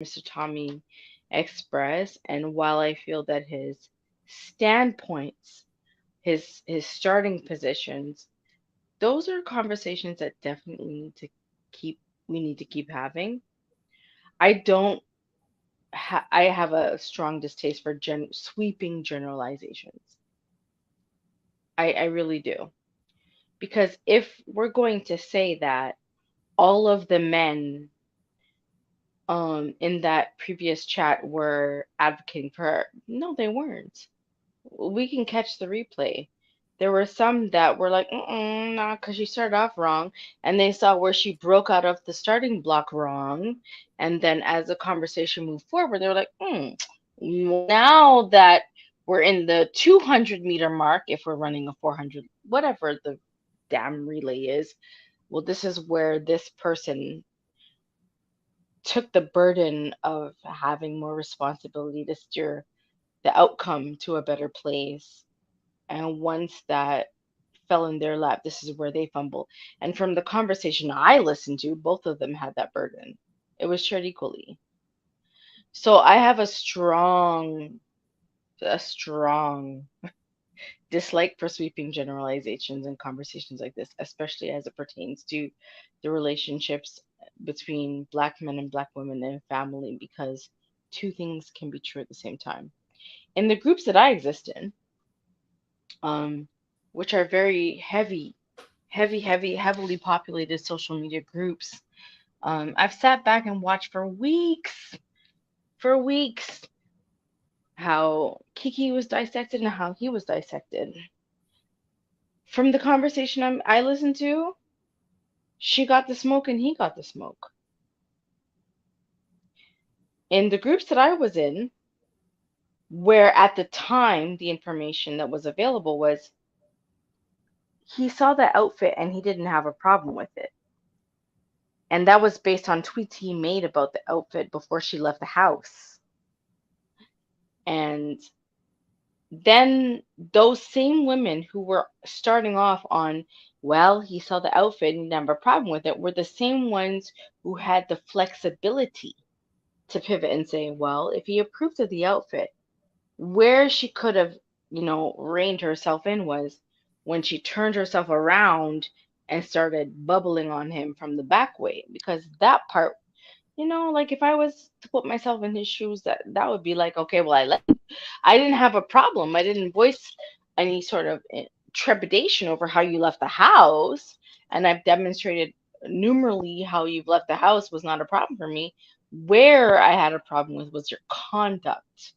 Mr. Tommy expressed, and while I feel that his standpoints, his starting positions, those are conversations that definitely keep we need to keep having. I don't I have a strong distaste for sweeping generalizations. I really do. Because if we're going to say that all of the men in that previous chat were advocating for her, no, they weren't. We can catch the replay. There were some that were like, nah, because she started off wrong, and they saw where she broke out of the starting block wrong, and then as the conversation moved forward, they were like, now that we're in the 200-meter mark, if we're running a 400, whatever the damn relay is, well, this is where this person took the burden of having more responsibility to steer the outcome to a better place. And once that fell in their lap, this is where they fumble. And from the conversation I listened to, both of them had that burden. It was shared equally. So I have a strong dislike for sweeping generalizations in conversations like this, especially as it pertains to the relationships between black men and black women and family, because two things can be true at the same time. In the groups that I exist in, um, which are very heavily populated social media groups, I've sat back and watched for weeks, how Kiki was dissected and how he was dissected. From the conversation I listened to, she got the smoke and he got the smoke. In the groups that I was in, where at the time the information that was available was he saw the outfit and he didn't have a problem with it. And that was based on tweets he made about the outfit before she left the house. And then those same women who were starting off on, well, he saw the outfit and didn't have a problem with it, were the same ones who had the flexibility to pivot and say, well, if he approved of the outfit, where she could have, reined herself in was when she turned herself around and started bubbling on him from the back way, because that part, like if I was to put myself in his shoes, that would be like, okay, well, I didn't have a problem. I didn't voice any sort of trepidation over how you left the house, and I've demonstrated numerally how you've left the house was not a problem for me. Where I had a problem with was your conduct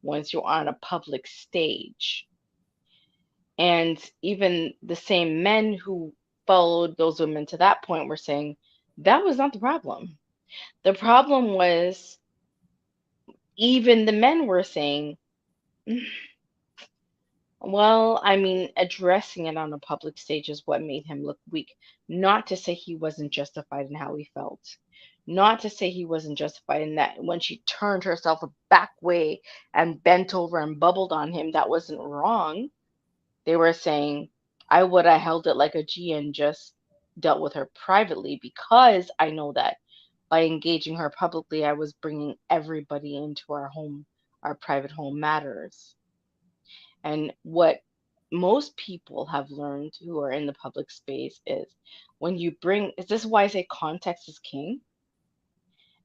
once you're on a public stage. And even the same men who followed those women to that point were saying that was not the problem. The problem was, even the men were saying, well, I mean, addressing it on a public stage is what made him look weak. Not to say he wasn't justified in how he felt. Not to say he wasn't justified in that when she turned herself a back way and bent over and bubbled on him, that wasn't wrong. They were saying, I would have held it like a G and just dealt with her privately, because I know that by engaging her publicly, I was bringing everybody into our home, our private home matters. And what most people have learned who are in the public space is, when you bring, is this why I say context is king?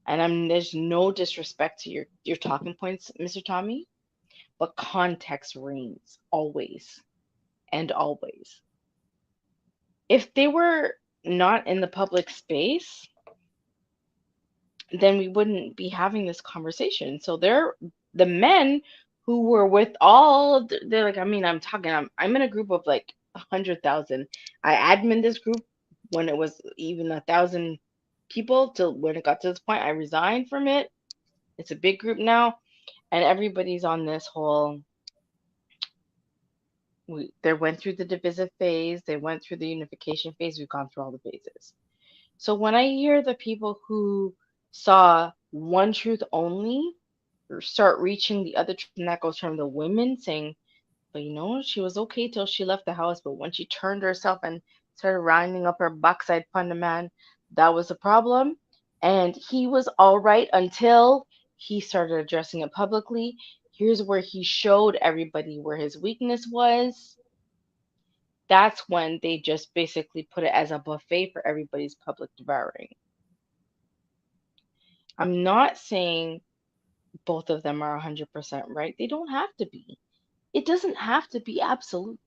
And there's no disrespect to your talking points, Mr. Tommy, but context reigns always and always. If they were not in the public space, then we wouldn't be having this conversation. So they're the men who were with they're like, I mean, I'm in a group of like 100,000. I admin this group when it was even 1,000 people, till when it got to this point I resigned from it. It's a big group now, and everybody's on this whole, they went through the divisive phase, they went through the unification phase, we've gone through all the phases. So when I hear the people who saw one truth only start reaching the other truth, and that goes from the women saying, but she was okay till she left the house, but when she turned herself and started rounding up her backside upon the man, that was a problem. And he was all right until he started addressing it publicly. Here's where he showed everybody where his weakness was. That's when they just basically put it as a buffet for everybody's public devouring. I'm not saying both of them are 100% right. They don't have to be. It doesn't have to be absolute.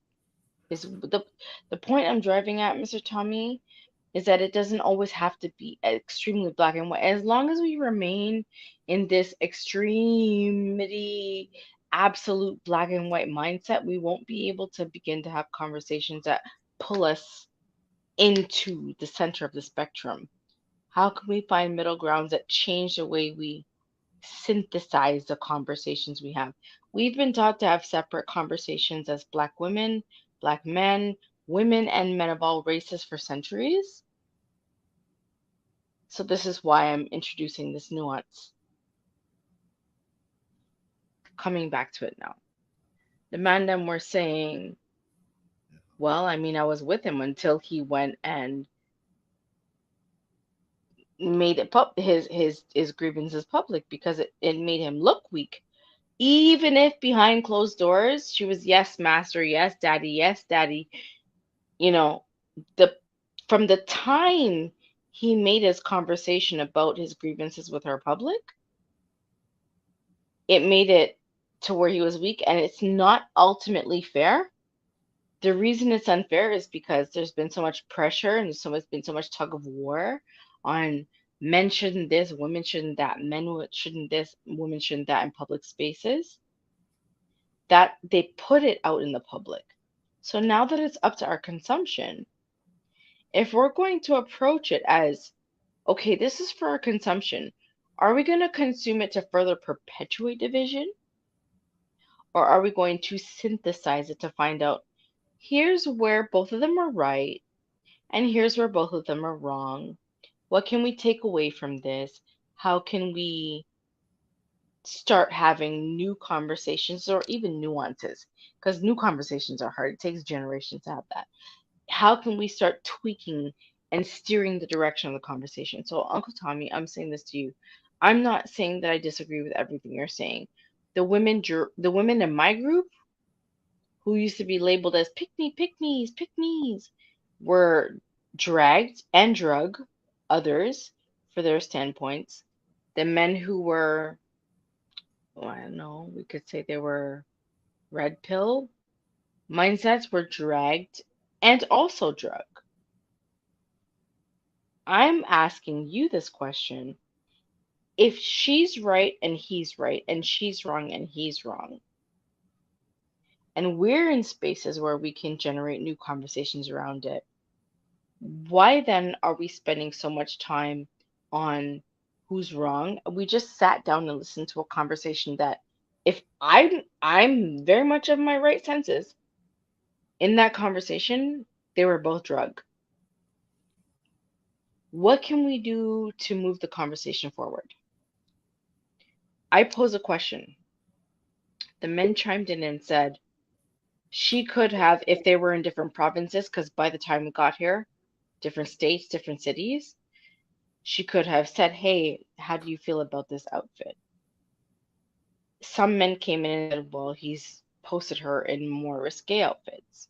Is the point I'm driving at, Mr. Tommy, is that it doesn't always have to be extremely black and white. As long as we remain in this extremity, absolute black and white mindset, we won't be able to begin to have conversations that pull us into the center of the spectrum. How can we find middle grounds that change the way we synthesize the conversations we have? We've been taught to have separate conversations as Black women, Black men, women, and men of all races for centuries. So this is why I'm introducing this nuance. Coming back to it now. The man then were saying, well, I mean, I was with him until he went and made it his grievances public because it made him look weak. Even if behind closed doors she was yes, master, yes, daddy, you know, the from the time he made his conversation about his grievances with her public, it made it to where he was weak, and it's not ultimately fair. The reason it's unfair is because there's been so much pressure and been so much tug of war on men shouldn't this, women shouldn't that, shouldn't this, women shouldn't that in public spaces, that they put it out in the public. So now that it's up to our consumption, if we're going to approach it as, okay, this is for our consumption, are we going to consume it to further perpetuate division? Or are we going to synthesize it to find out here's where both of them are right and here's where both of them are wrong? What can we take away from this? How can we start having new conversations or even nuances? Because new conversations are hard. It takes generations to have that. How can we start tweaking and steering the direction of the conversation? So, Uncle Tommy, I'm saying this to you. I'm not saying that I disagree with everything you're saying. The women in my group who used to be labeled as pick me's, were dragged and drug others for their standpoints. The men who were, well, I don't know, we could say they were red pill mindsets were dragged and also drug. I'm asking you this question. If she's right and he's right, and she's wrong and he's wrong, and we're in spaces where we can generate new conversations around it, why then are we spending so much time on who's wrong? We just sat down and listened to a conversation that if I'm very much of my right senses, in that conversation, they were both drug. What can we do to move the conversation forward? I pose a question. The men chimed in and said she could have, if they were in different provinces, because by the time we got here, different states, different cities, she could have said, hey, how do you feel about this outfit? Some men came in and said, well, he's posted her in more risque outfits.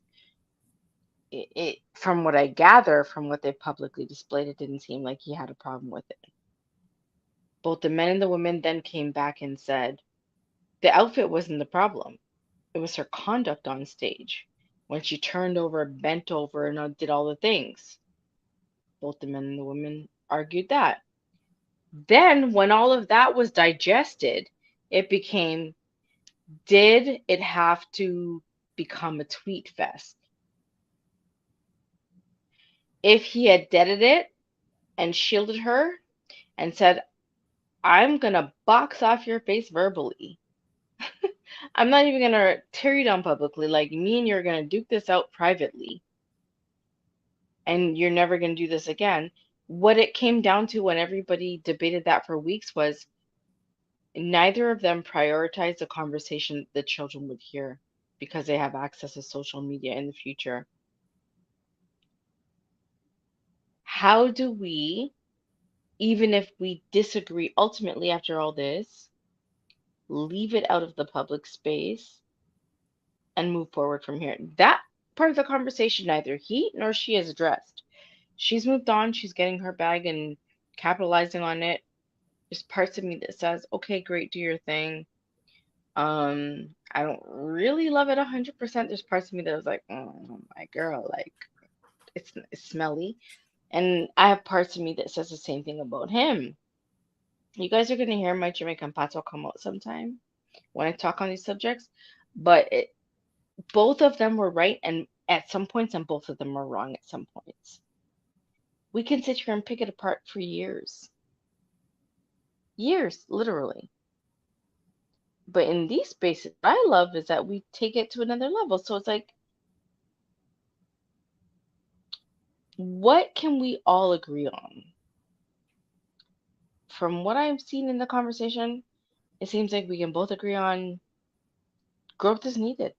From what I gather, from what they publicly displayed, it didn't seem like he had a problem with it. Both the men and the women then came back and said the outfit wasn't the problem. It was her conduct on stage when she turned over, bent over, and did all the things. Both the men and the women argued that. Then, when all of that was digested, it became, did it have to become a tweet fest? If he had deaded it and shielded her and said, I'm going to box off your face verbally, I'm not even going to tear you down publicly, like me and you're going to duke this out privately, and you're never going to do this again. What it came down to when everybody debated that for weeks was neither of them prioritized the conversation the children would hear because they have access to social media in the future. How do we even if we disagree ultimately after all this, leave it out of the public space and move forward from here. That part of the conversation neither he nor she has addressed. She's moved on, she's getting her bag and capitalizing on it. There's parts of me that says, okay, great, do your thing. I don't really love it 100%. There's parts of me that was like, oh my girl, like it's smelly. And I have parts of me that says the same thing about him. You guys are gonna hear my Jamaican pato come out sometime when I talk on these subjects, but both of them were right, and at some points, and both of them were wrong at some points. We can sit here and pick it apart for years, literally. But in these spaces, what I love is that we take it to another level. So it's like, what can we all agree on? From what I've seen in the conversation, it seems like we can both agree on growth is needed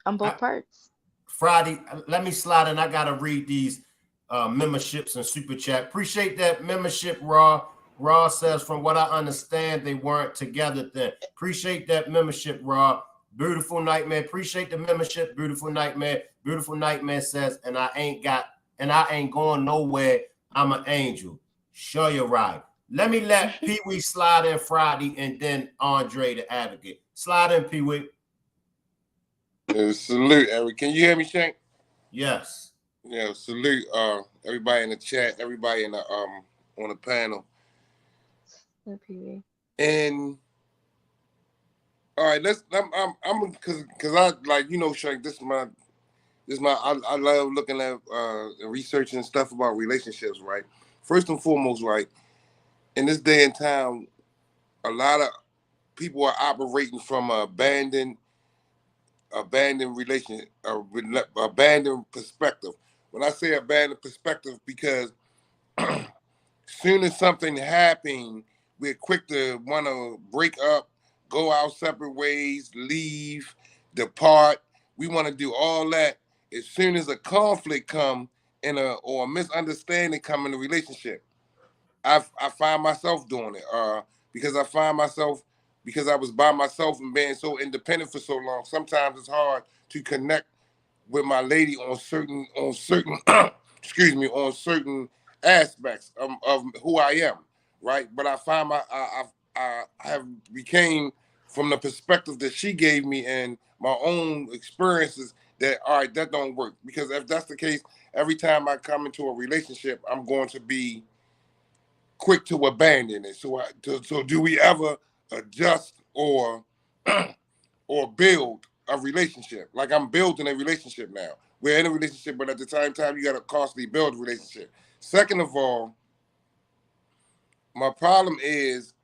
on both parts. Friday, let me slide in. I gotta read these memberships and super chat. Appreciate that membership, Raw. Raw says, from what I understand, they weren't together then. Appreciate that membership, Raw. Beautiful Nightmare. Appreciate the membership, Beautiful Nightmare. Beautiful Nightmare says, and I ain't going nowhere. I'm an angel. Sure, you're right. Let me let Pee Wee slide in Friday and then Andre the Advocate. Slide in, Pee Wee. Salute, Eric. Can you hear me, Shank? Yes. Yeah, salute everybody in the chat, everybody in the on the panel. And all right, I'm because I like, you know, Shank, this is my I love looking at researching stuff about relationships, right? First and foremost, right, in this day and time, a lot of people are operating from abandoned relation, abandoned perspective. When I say abandoned perspective, because soon as something happened, we're quick to want to break up, go our separate ways, leave, depart. We want to do all that as soon as a conflict come or a misunderstanding come in a relationship. I find myself doing it because because I was by myself and being so independent for so long. Sometimes it's hard to connect with my lady on certain excuse me, on certain aspects of who I am, right? But I find I have became from the perspective that she gave me and my own experiences that all right, that don't work, because if that's the case, every time I come into a relationship, I'm going to be quick to abandon it. So do we ever adjust or build a relationship? Like, I'm building a relationship now. We're in a relationship, but at the same time, you got to constantly build a relationship. Second of all, my problem is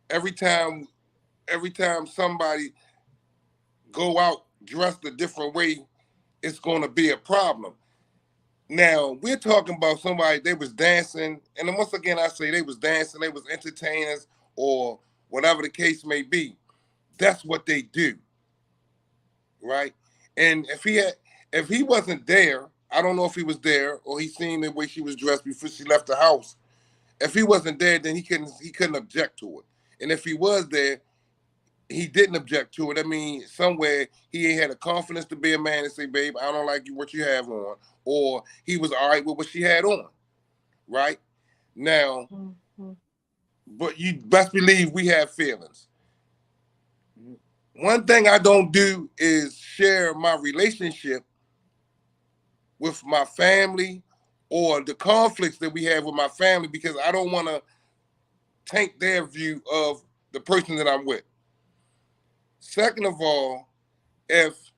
every time somebody go out dressed a different way, it's going to be a problem. Now, we're talking about somebody, they was dancing, and then once again, I say they was dancing, they was entertainers, or whatever the case may be. That's what they do, right? And if he wasn't there, I don't know if he was there or he seen the way she was dressed before she left the house. If he wasn't there, then he couldn't object to it. And if he was there, he didn't object to it. I mean, somewhere he ain't had the confidence to be a man and say, "Babe, I don't like you what you have on," or he was all right with what she had on, right? Now, but you best believe we have feelings. One thing I don't do is share my relationship with my family or the conflicts that we have with my family, because I don't want to taint their view of the person that I'm with. Second of all, if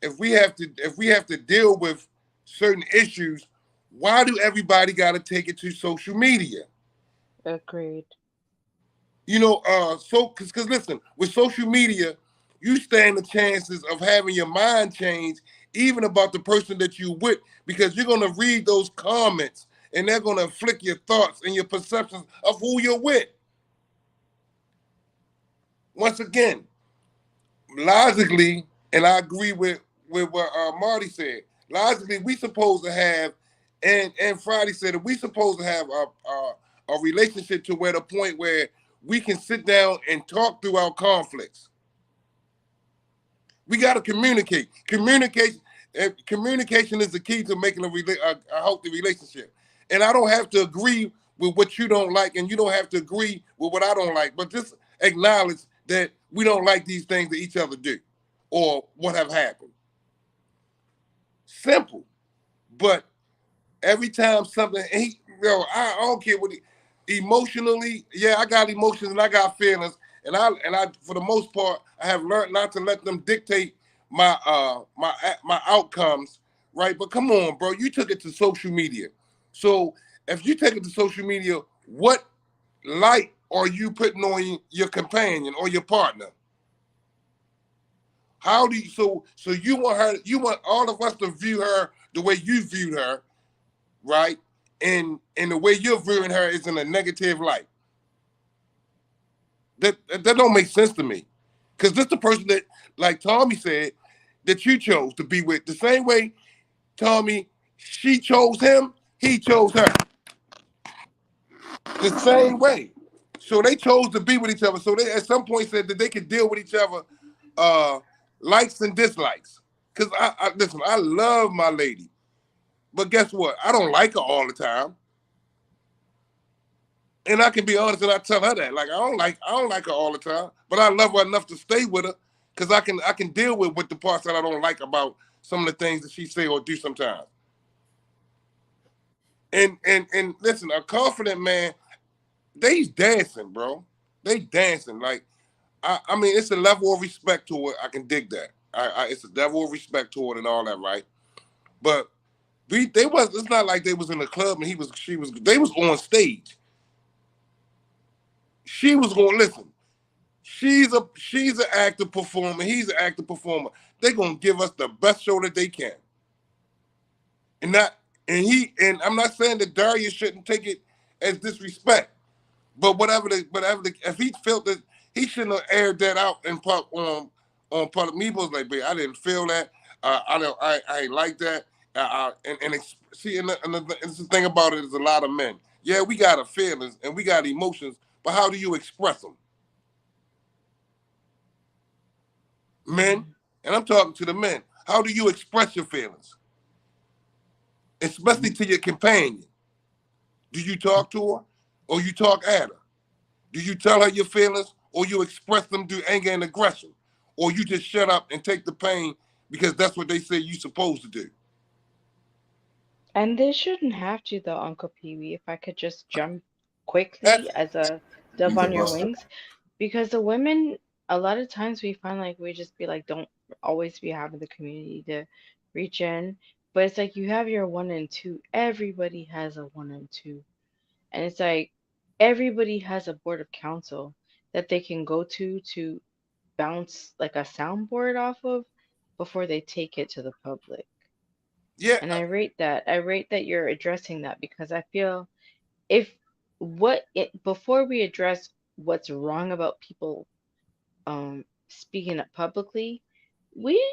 if we have to deal with certain issues, why do everybody got to take it to social media? Agreed. You know, because listen, with social media, you stand the chances of having your mind change, even about the person that you with, because you're gonna read those comments and they're gonna afflict your thoughts and your perceptions of who you're with. Once again, logically, and I agree with what Marty said. Logically, we supposed to have And Friday said that we supposed to have a relationship to where the point where we can sit down and talk through our conflicts. We got to communicate. Communication is the key to making a healthy relationship. And I don't have to agree with what you don't like, and you don't have to agree with what I don't like. But just acknowledge that we don't like these things that each other do, or what have happened. Simple. But every time something, I don't care what emotionally, yeah, I got emotions and I got feelings, and I for the most part, I have learned not to let them dictate my outcomes, right? But come on, bro, you took it to social media, so if you take it to social media, what light are you putting on your companion or your partner? How do you so you want her, you want all of us to view her the way you viewed her, right? And the way you're viewing her is in a negative light. That don't make sense to me. Because this the person that, like Tommy said, that you chose to be with. The same way Tommy, she chose him, he chose her. The same way. So they chose to be with each other. So they at some point said that they could deal with each other, uh, likes and dislikes. Because I listen, I love my lady. But guess what? I don't like her all the time. And I can be honest, and I tell her that. Like I don't like her all the time, but I love her enough to stay with her because I can deal with the parts that I don't like about some of the things that she say or do sometimes. And listen, a confident man, they's dancing, bro. They dancing. Like I mean, it's a level of respect to it. I can dig that. It's a level of respect to it and all that, right? But they was. It's not like they was in the club and she was. They was on stage. She was going to listen. She's an actor performer. He's an actor performer. They're gonna give us the best show that they can. And not and I'm not saying that Darius shouldn't take it as disrespect. But if he felt that he shouldn't have aired that out in on public. Me was like, babe, I didn't feel that. I ain't like that. See, and the thing about it is a lot of men. Yeah, we got a feelings and we got emotions, but how do you express them? Men, and I'm talking to the men. How do you express your feelings, especially to your companion? Do you talk to her, or you talk at her? Do you tell her your feelings, or you express them through anger and aggression, or you just shut up and take the pain because that's what they say you're supposed to do? And they shouldn't have to, though, Uncle Pee Wee, if I could just jump quickly That's as a dove He's a on your buster. wings. Because the women, a lot of times we find like we just be like, don't always be having the community to reach in. But it's like you have your one and two. Everybody has a one and two. And it's like everybody has a board of counsel that they can go to bounce like a soundboard off of before they take it to the public. yeah, And I rate that. I rate that you're addressing that because I feel if what it before we address what's wrong about people speaking up publicly, we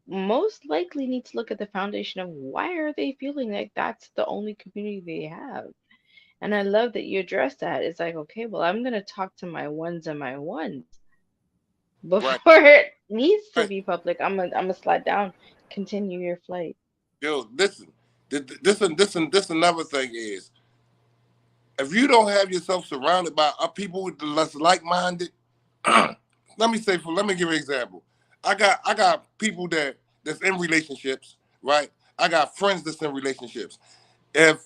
most likely need to look at the foundation of why are they feeling like that's the only community they have. And I love that you address that. It's like, okay, well, I'm gonna talk to my ones and my ones right, before it needs to right. be public. I'm gonna slide down. Continue your flight. Yo, listen. This another thing is, if you don't have yourself surrounded by people that's like-minded, let me give you an example. I got people that's in relationships, right? I got friends that's in relationships. If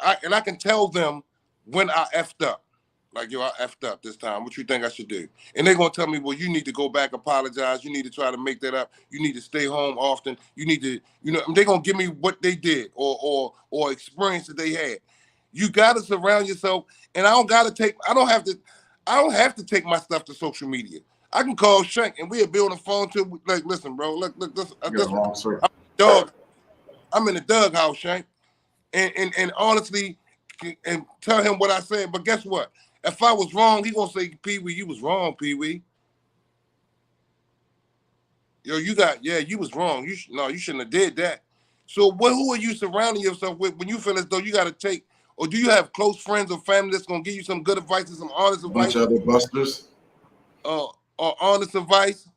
I can tell them when I effed up, like, yo, I effed up this time. What you think I should do? And they're gonna tell me, well, you need to go back, apologize. You need to try to make that up. You need to stay home often. You need to, they're gonna give me what they did or experience that they had. You gotta surround yourself, and I don't have to take my stuff to social media. I can call Shank and we'll be on the phone to like, listen, bro, look, You got the wrong circle. dog. I'm in the dog house, Shank, and honestly, and tell him what I said. But guess what? If I was wrong, he gonna say, Pee Wee, you was wrong, Pee Wee. Yo, you was wrong. No, you shouldn't have did that. So who are you surrounding yourself with when you feel as though you got to take, or do you have close friends or family that's gonna give you some good advice and some honest advice? Bunch of other busters. Or honest advice.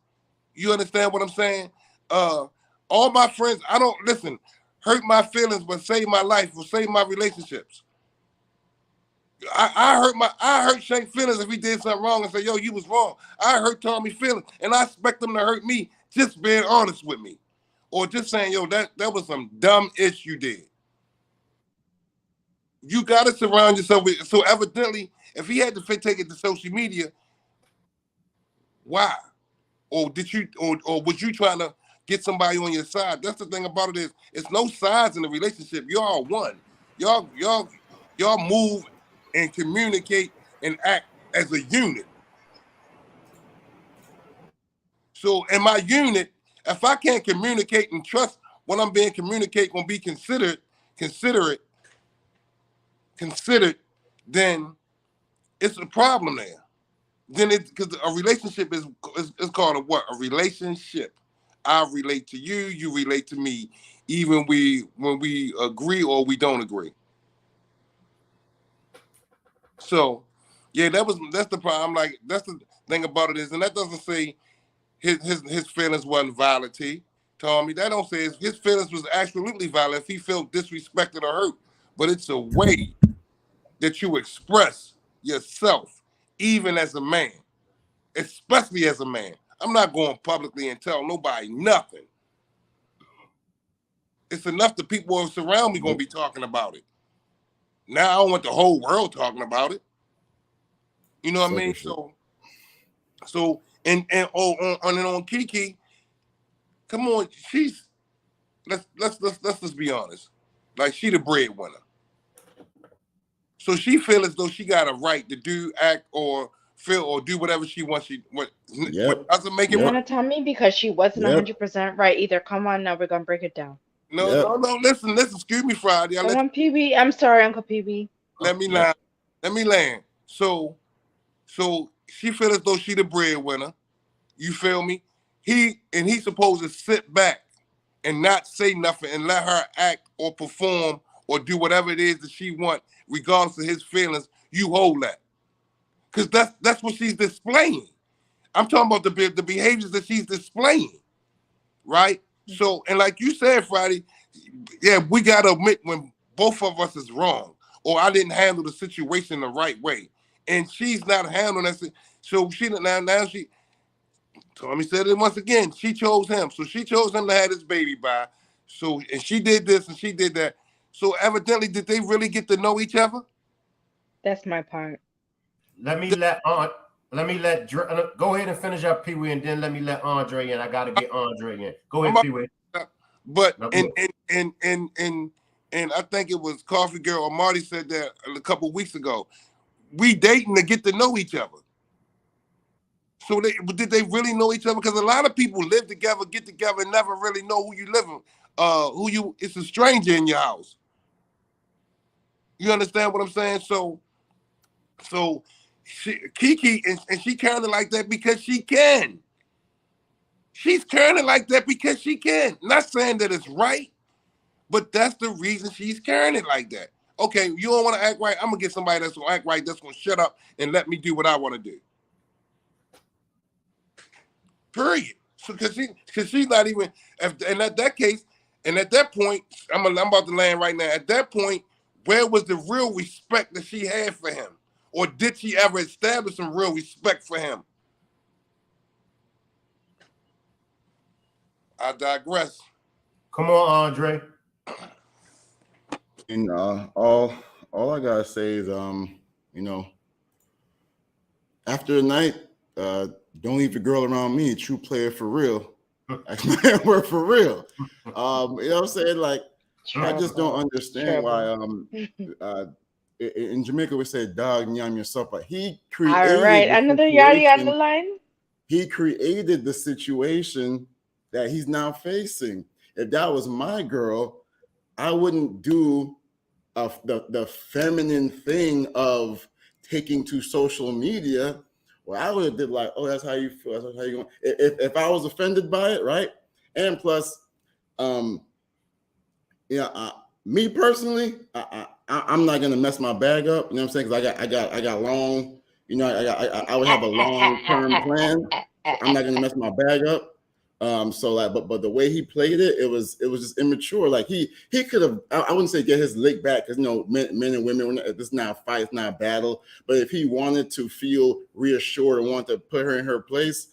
You understand what I'm saying? All my friends, I don't listen, hurt my feelings, but save my life or save my relationships. I hurt Shank feelings if he did something wrong and say, yo, you was wrong. I hurt Tommy feelings, and I expect them to hurt me just being honest with me. Or just saying, yo, that was some dumb ish you did. You gotta surround yourself with, so evidently, if he had to take it to social media, why? Or did you or was you trying to get somebody on your side? That's the thing about it, is it's no sides in the relationship. Y'all one. Y'all move and communicate and act as a unit. So in my unit, if I can't communicate and trust what I'm being communicated gonna be considered, then it's a problem there. Then because a relationship is called a what? A relationship. I relate to you, you relate to me, even when we agree or we don't agree. So yeah, that's the problem. Like, that's the thing about it, is, and that doesn't say his feelings wasn't valid, Tommy. That don't say his feelings was absolutely valid if he felt disrespected or hurt. But it's a way that you express yourself, even as a man, especially as a man. I'm not going publicly and tell nobody nothing. It's enough the people who surround me gonna be talking about it. Now I don't want the whole world talking about it. You know what I mean? So and on Kiki, come on, she's let's just be honest. Like, she the breadwinner. So she feel as though she got a right to do, act, or feel, or do whatever she wants. What doesn't make it You right. want to tell me because she wasn't Yep. 100% right either. Come on, now we're gonna break it down. No, Yep. no. Listen. Excuse me, Friday. Come on, PB. I'm sorry, Uncle PB. Let me land. Let me land. So she feel as though she the breadwinner. You feel me? He's supposed to sit back and not say nothing and let her act or perform or do whatever it is that she want, regardless of his feelings. You hold that, because that's what she's displaying. I'm talking about the behaviors that she's displaying, right? So, and like you said, Friday, yeah, we gotta admit when both of us is wrong, or I didn't handle the situation the right way, and she's not handling that. So now she. Tommy said it once again. She chose him, so she chose him to have this baby by. So, and she did this and she did that. So evidently, did they really get to know each other? That's my part. Let me let go ahead and finish up Pee Wee, and then let me let Andre in. I gotta get Andre in. Go ahead, Pee Wee. But and I think it was Coffee Girl or Marty said that a couple weeks ago. We dating to get to know each other. So did they really know each other? Because a lot of people live together, get together, and never really know who you live with. It's a stranger in your house. You understand what I'm saying? So Kiki, and she kind of like that because she can. She's kind of like that because she can. Not saying that it's right, but that's the reason she's carrying it like that. Okay, you don't want to act right. I'm gonna get somebody that's gonna act right, that's gonna shut up and let me do what I want to do. Period. So because she's not even, and at that case, and at that point, I'm about to land right now. At that point, where was the real respect that she had for him, or did she ever establish some real respect for him? I digress. Come on, Andre. And all I gotta say is, after the night, don't leave the girl around me. True player for real. We're for real. You know what I'm saying? Like, I just don't understand why. In Jamaica we say "dog nyam yourself," but he created. All right, another yardie on the line. He created the situation that he's now facing. If that was my girl, I wouldn't do the feminine thing of taking to social media. Well, I would have did like, oh, that's how you feel. That's how you going. If I was offended by it, right? And plus, Yeah, me personally, I'm not gonna mess my bag up. You know what I'm saying? Because I got long. You know, I would have a long term plan. So I'm not gonna mess my bag up. So like, but the way he played it, it was just immature. Like he could have. I wouldn't say get his lick back because men and women. This is not a fight, it's not a battle. But if he wanted to feel reassured and want to put her in her place,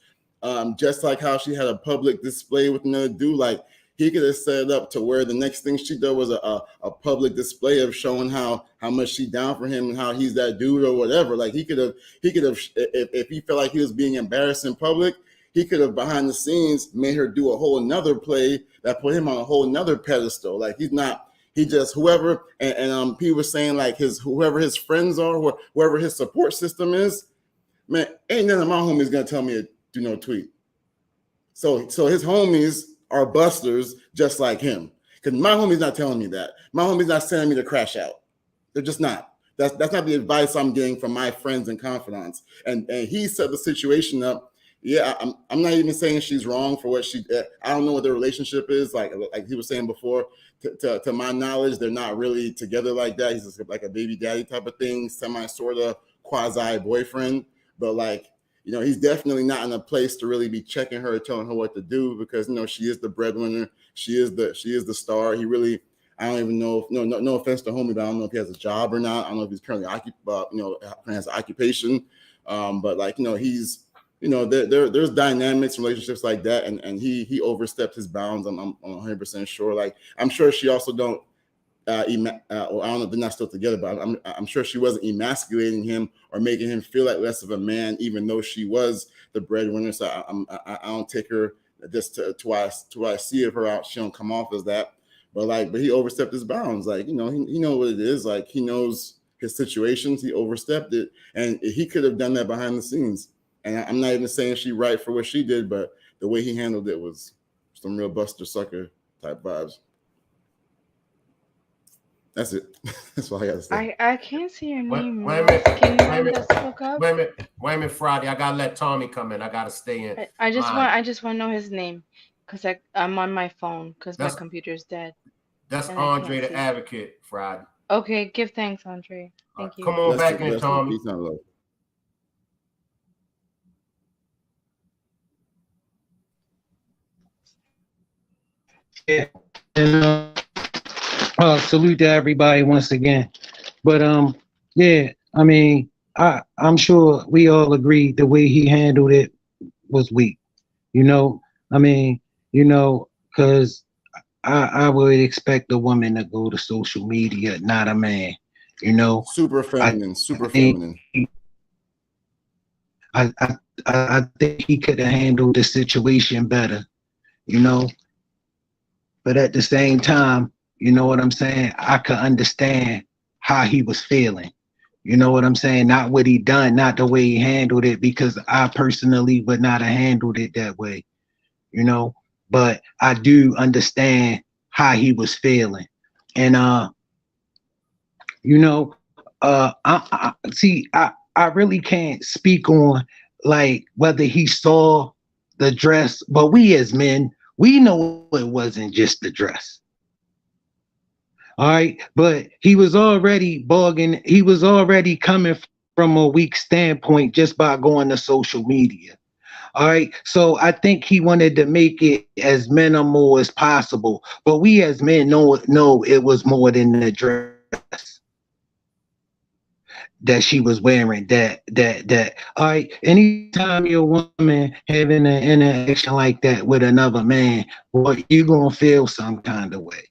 just like how she had a public display with another dude, like he could have set it up to where the next thing she did was a public display of showing how much she down for him and how he's that dude or whatever. Like he could have if he felt like he was being embarrassed in public, he could have behind the scenes made her do a whole another play that put him on a whole another pedestal. Like he's not. He just whoever and he was saying like whoever his friends are, whoever his support system is, man, ain't none of my homies gonna tell me to do no tweet. So his homies are busters just like him. Because my homie's not telling me that. My homie's not sending me to crash out. They're just not. That's not the advice I'm getting from my friends and confidants. And he set the situation up. Yeah, I'm not even saying she's wrong for what she did. I don't know what their relationship is. Like he was saying before, to my knowledge, they're not really together like that. He's just like a baby daddy type of thing, semi sort of quasi boyfriend. But like, you know, he's definitely not in a place to really be checking her, telling her what to do because you know she is the breadwinner, she is the star. He really, I don't even know. No offense to homie, but I don't know if he has a job or not. I don't know if he's currently has an occupation. But like you know, he's there's dynamics, relationships like that, and he overstepped his bounds. I'm 100% sure. Like I'm sure she also don't. I don't know if they're not still together, but I'm sure she wasn't emasculating him or making him feel like less of a man, even though she was the breadwinner. So I don't take her just to why I see of her out. She don't come off as that, but he overstepped his bounds. Like he know what it is. Like he knows his situations. He overstepped it, and he could have done that behind the scenes. And I'm not even saying she right for what she did, but the way he handled it was some real buster sucker type vibes. That's it. That's all I got to say. I can't see your name. Wait a minute. Can you Wait a minute. look up? Wait a minute, Friday. I gotta let Tommy come in. I gotta stay in. I just want to know his name because I'm on my phone because my computer's dead. That's Andre the Advocate, Friday. Okay, give thanks, Andre. Thank you. Come on back in, Tommy. Yeah. And salute to everybody once again. But yeah, I mean, I'm sure we all agree the way he handled it was weak. You know, I mean, because I would expect a woman to go to social media, not a man. Super feminine. I think he could have handled the situation better. But at the same time, you know what I'm saying? I could understand how he was feeling. You know what I'm saying? Not what he done, not the way he handled it, because I personally would not have handled it that way, but I do understand how he was feeling. And, I really can't speak on like whether he saw the dress, but we as men, we know it wasn't just the dress. All right, but he was already bargaining. He was already coming from a weak standpoint just by going to social media. All right, so I think he wanted to make it as minimal as possible. But we as men know it was more than the dress that she was wearing. That. All right, anytime you're a woman having an interaction like that with another man, well, you're gonna feel some kind of way.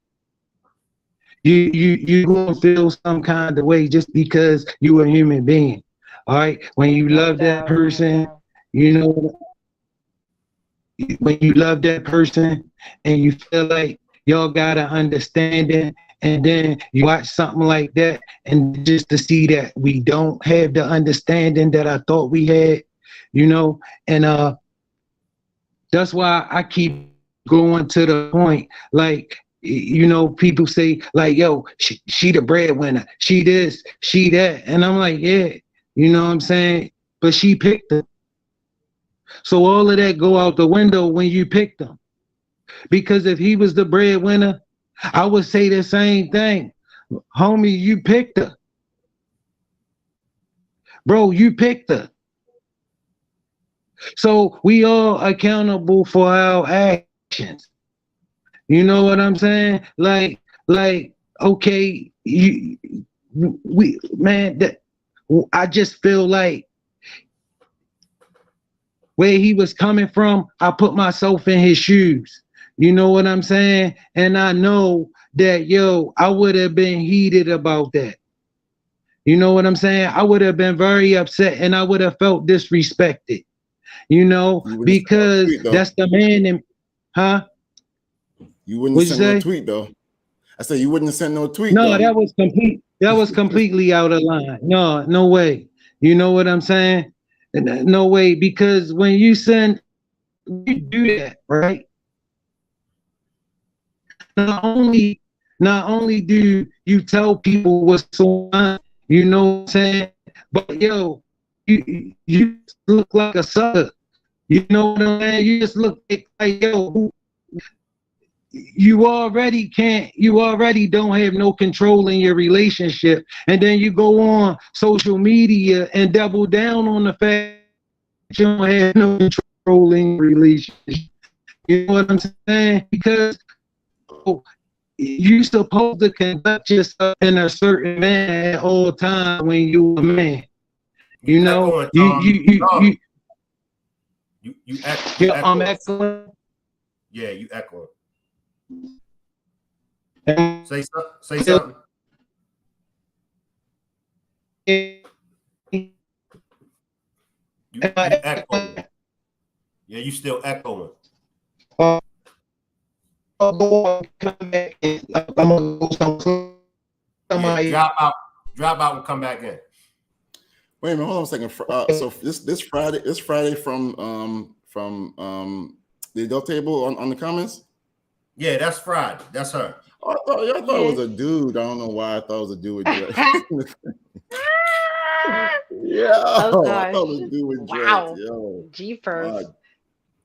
You gonna feel some kind of way just because you're a human being. All right, when you love that person, when you love that person and you feel like y'all got an understanding, and then you watch something like that, and just to see that we don't have the understanding that I thought we had, and that's why I keep going to the point, like, people say like, yo, she the breadwinner, she this, she that, and I'm like, yeah, you know what I'm saying, but she picked them. So all of that go out the window when you pick them, because if he was the breadwinner, I would say the same thing. Homie, you picked her. Bro, you picked her. So we all accountable for our actions. You know what I'm saying? Like, okay, we man, that I just feel like where he was coming from, I put myself in his shoes. You know what I'm saying? And I know that yo, I would have been heated about that. You know what I'm saying? I would have been very upset and I would have felt disrespected, you know, You wouldn't send no because tweet though. that's the man in, huh? You wouldn't What'd you send no say? tweet though. I said you wouldn't send no tweet No, though. that was complete. That was completely out of line. No, no way. You know what I'm saying? No way. Because when you send, when you do that, right? Not only, not only do you tell people what's on, you know what I'm saying? But yo, you look like a sucker. You know what I'm saying? You just look like yo, you already can't, you already don't have no control in your relationship, and then you go on social media and double down on the fact that you don't have no control in your relationship. You know what I'm saying? Because oh, you supposed to conduct yourself in a certain manner at all times when you a man. You You know, echoing, Tom. Tom, you I'm echoing. echoing. Yeah, you echoing. Am Say something. You echoing. Yeah, you still echoing. I'll go on, come back, and I'm gonna go Yeah, somebody. drop out and come back in. Wait a minute, hold on a second. So this Friday from the adult table on the comments. Yeah, that's Friday. That's her. Oh, I thought it was Yes. a dude. I don't know why I thought it was a dude with dreads. Yeah, I Oh thought it gosh. was a dude with dreads. Wow. Yo, Jeepers.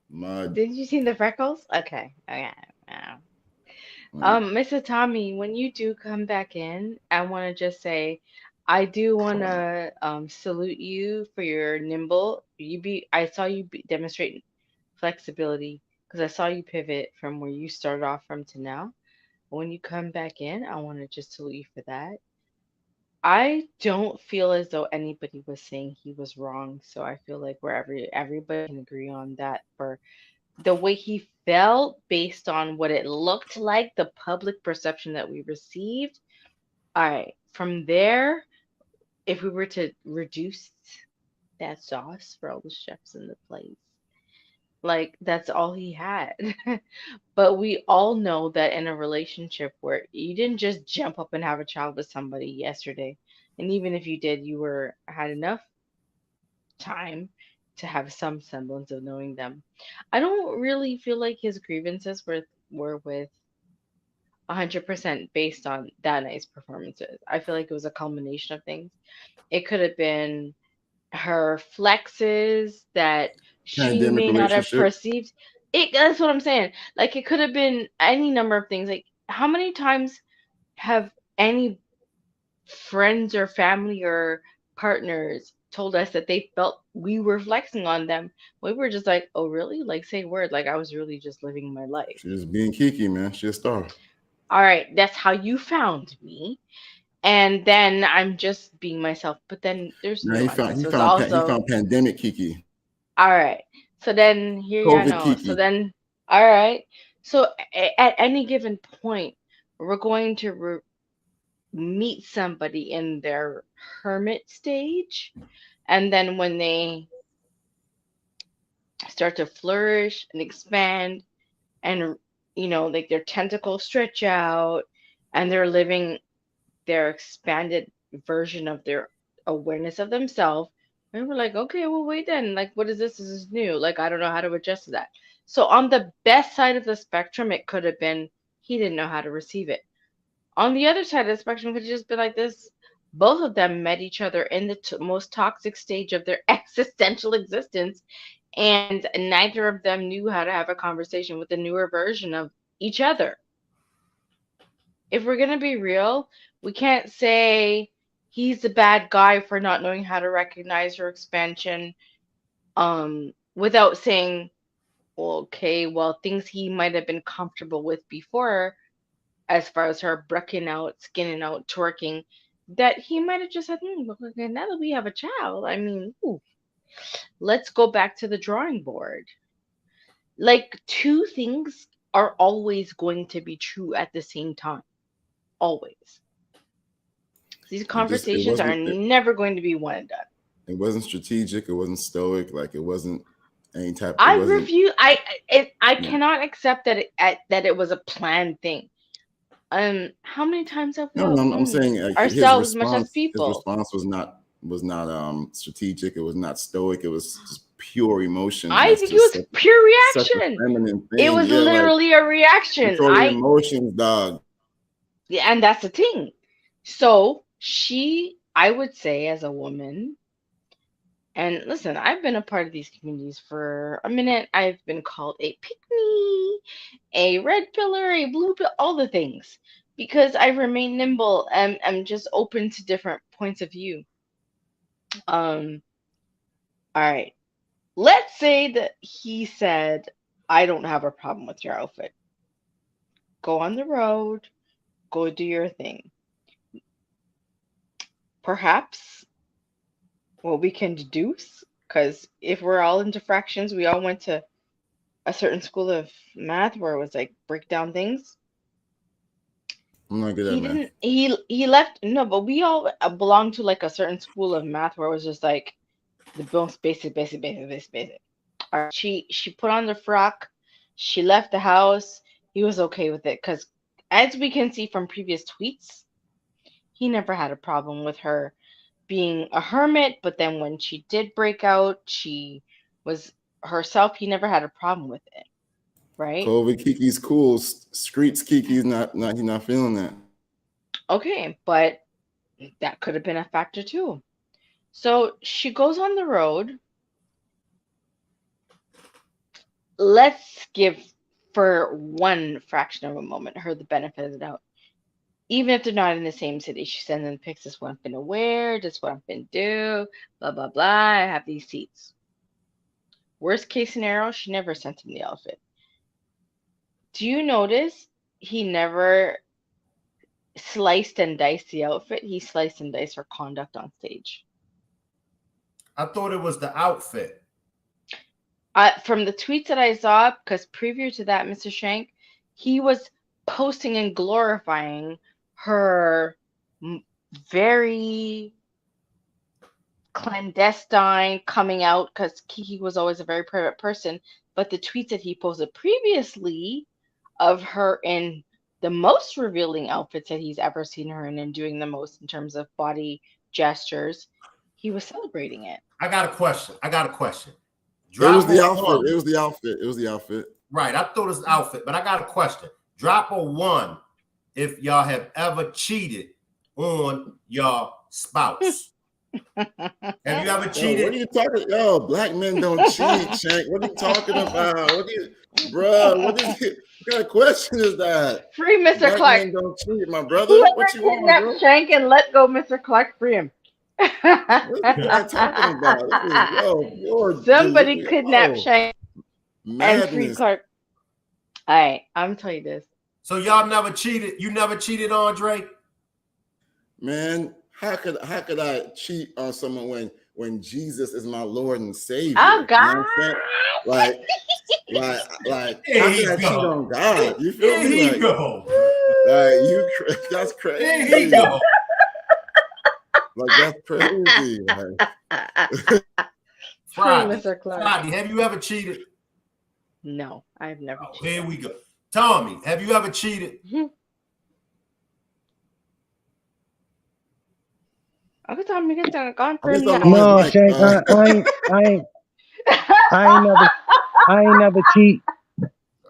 my my. Did you see the freckles? Okay. Okay. Wow. my. Mr. Tommy, when you do come back in, I want to just say, I do want to salute you for your nimble. I saw you demonstrate flexibility because I saw you pivot from where you started off from to now. When you come back in, I want to just salute you for that. I don't feel as though anybody was saying he was wrong, so I feel like everybody can agree on that for the way he felt based on what it looked like, the public perception that we received. All right, from there, if we were to reduce that sauce for all the chefs in the place, like that's all he had. But we all know that in a relationship where you didn't just jump up and have a child with somebody yesterday, and even if you did, you were had enough time to have some semblance of knowing them. I don't really feel like his grievances were with 100% based on that night's performances. I feel like it was a culmination of things. It could have been her flexes that she Pandemic may not have relationship. perceived. That's what I'm saying. Like it could have been any number of things. Like how many times have any friends or family or partners told us that they felt we were flexing on them? We were just like, oh really? Like say word. Like I was really just living my life. She was being Kiki, man. She a star. All right, that's how you found me. And then I'm just being myself. But then there's Now nuances. he So it's found he also found pandemic Kiki, all right. So then here you COVID know. So Kiki. then all right. So at any given point, we're going to meet somebody in their hermit stage, and then when they start to flourish and expand, and like their tentacles stretch out, and they're living their expanded version of their awareness of themselves. And we're like, okay, well, wait then. Like, what is this? This is new. Like, I don't know how to adjust to that. So, on the best side of the spectrum, it could have been he didn't know how to receive it. On the other side of the spectrum, it could have just been like this. Both of them met each other in the most toxic stage of their existential existence, and neither of them knew how to have a conversation with the newer version of each other. If we're gonna be real, we can't say he's the bad guy for not knowing how to recognize her expansion, without saying, well, okay, well, things he might have been comfortable with before, as far as her breaking out, skinning out, twerking, that he might have just said, look, okay, now that we have a child, I mean, ooh, let's go back to the drawing board. Like, two things are always going to be true at the same time. Always. These It just it conversations are wasn't it, never going to be one and done. it wasn't strategic. It wasn't stoic. Like it wasn't any type. It I wasn't. refuse. I Yeah. cannot accept that it was a planned thing. How many times have we No, no. I'm outgrown saying ourselves, much as his people? response was not strategic. It was not stoic. It was just pure emotion. I That's think it just was pure such a reaction. feminine It thing. was Yeah, like literally a reaction. control your emotions, dog. Yeah, and that's the thing. So I would say, as a woman, and listen, I've been a part of these communities for a minute. I've been called a pick me, a red pillar, a blue pill, all the things, because I remain nimble and I'm just open to different points of view. Um, all right. Let's say that he said, I don't have a problem with your outfit. Go on the road, go do your thing. Perhaps what we can deduce, because if we're all into fractions, we all went to a certain school of math where it was like break down things. I'm not good at He math. didn't. He left. No, but we all belong to like a certain school of math where it was just like the most basic. All right, she put on the frock. She left the house. He was okay with it because, as we can see from previous tweets, he never had a problem with her being a hermit. But then when she did break out, she was herself. He never had a problem with it, right? COVID Kiki's cool. Streets Kiki's not. He's not feeling that. Okay, but that could have been a factor too. So she goes on the road. Let's give, for one fraction of a moment, her the benefit of the doubt. Even if they're not in the same city, she sends them pics. This is what I'm gonna wear. This is what I'm gonna do. Blah blah blah. I have these seats. Worst case scenario, she never sent him the outfit. Do you notice he never sliced and diced the outfit? He sliced and diced her conduct on stage. I thought it was the outfit. From the tweets that I saw, because previous to that, Mr. Shank, he was posting and glorifying her very clandestine coming out, because Kiki was always a very private person. But the tweets that he posted previously of her in the most revealing outfits that he's ever seen her in and doing the most in terms of body gestures, he was celebrating it. I got a question. It was Drop the a outfit. one. It was the outfit. It was the outfit. Right. I thought it was the outfit, but I got a question. Drop a one if y'all have ever cheated on your spouse. Have you ever Yo, cheated? what are you talking? Yo, black men don't cheat, Shank. What are you talking about? What are you, bro? What kind of question is that? Free Mr. Black Clark. men don't cheat, my brother. Whoever What you on, kidnapped bro? Shank and let go Mr. Clark, free him. What is this guy talking about? This is, yo, Somebody kidnapped Shank and free madness. Clark. All right, I'm telling you this. So y'all never cheated? You never cheated, Andre? Man, how could I cheat on someone when Jesus is my Lord and Savior? Oh You know God! what I'm saying? Like, There how you can I cheat go. on God? You feel There me? he Like, go. that's There he crazy. go. Like that's crazy. Like, Free Mr. Clark. Friday, have you ever cheated? No, I've never Oh, cheated. here we go. Tommy, have you ever cheated? Uncle Tommy gets gone for I him guess I'm now. on No, his mic. Shank, I ain't never cheat.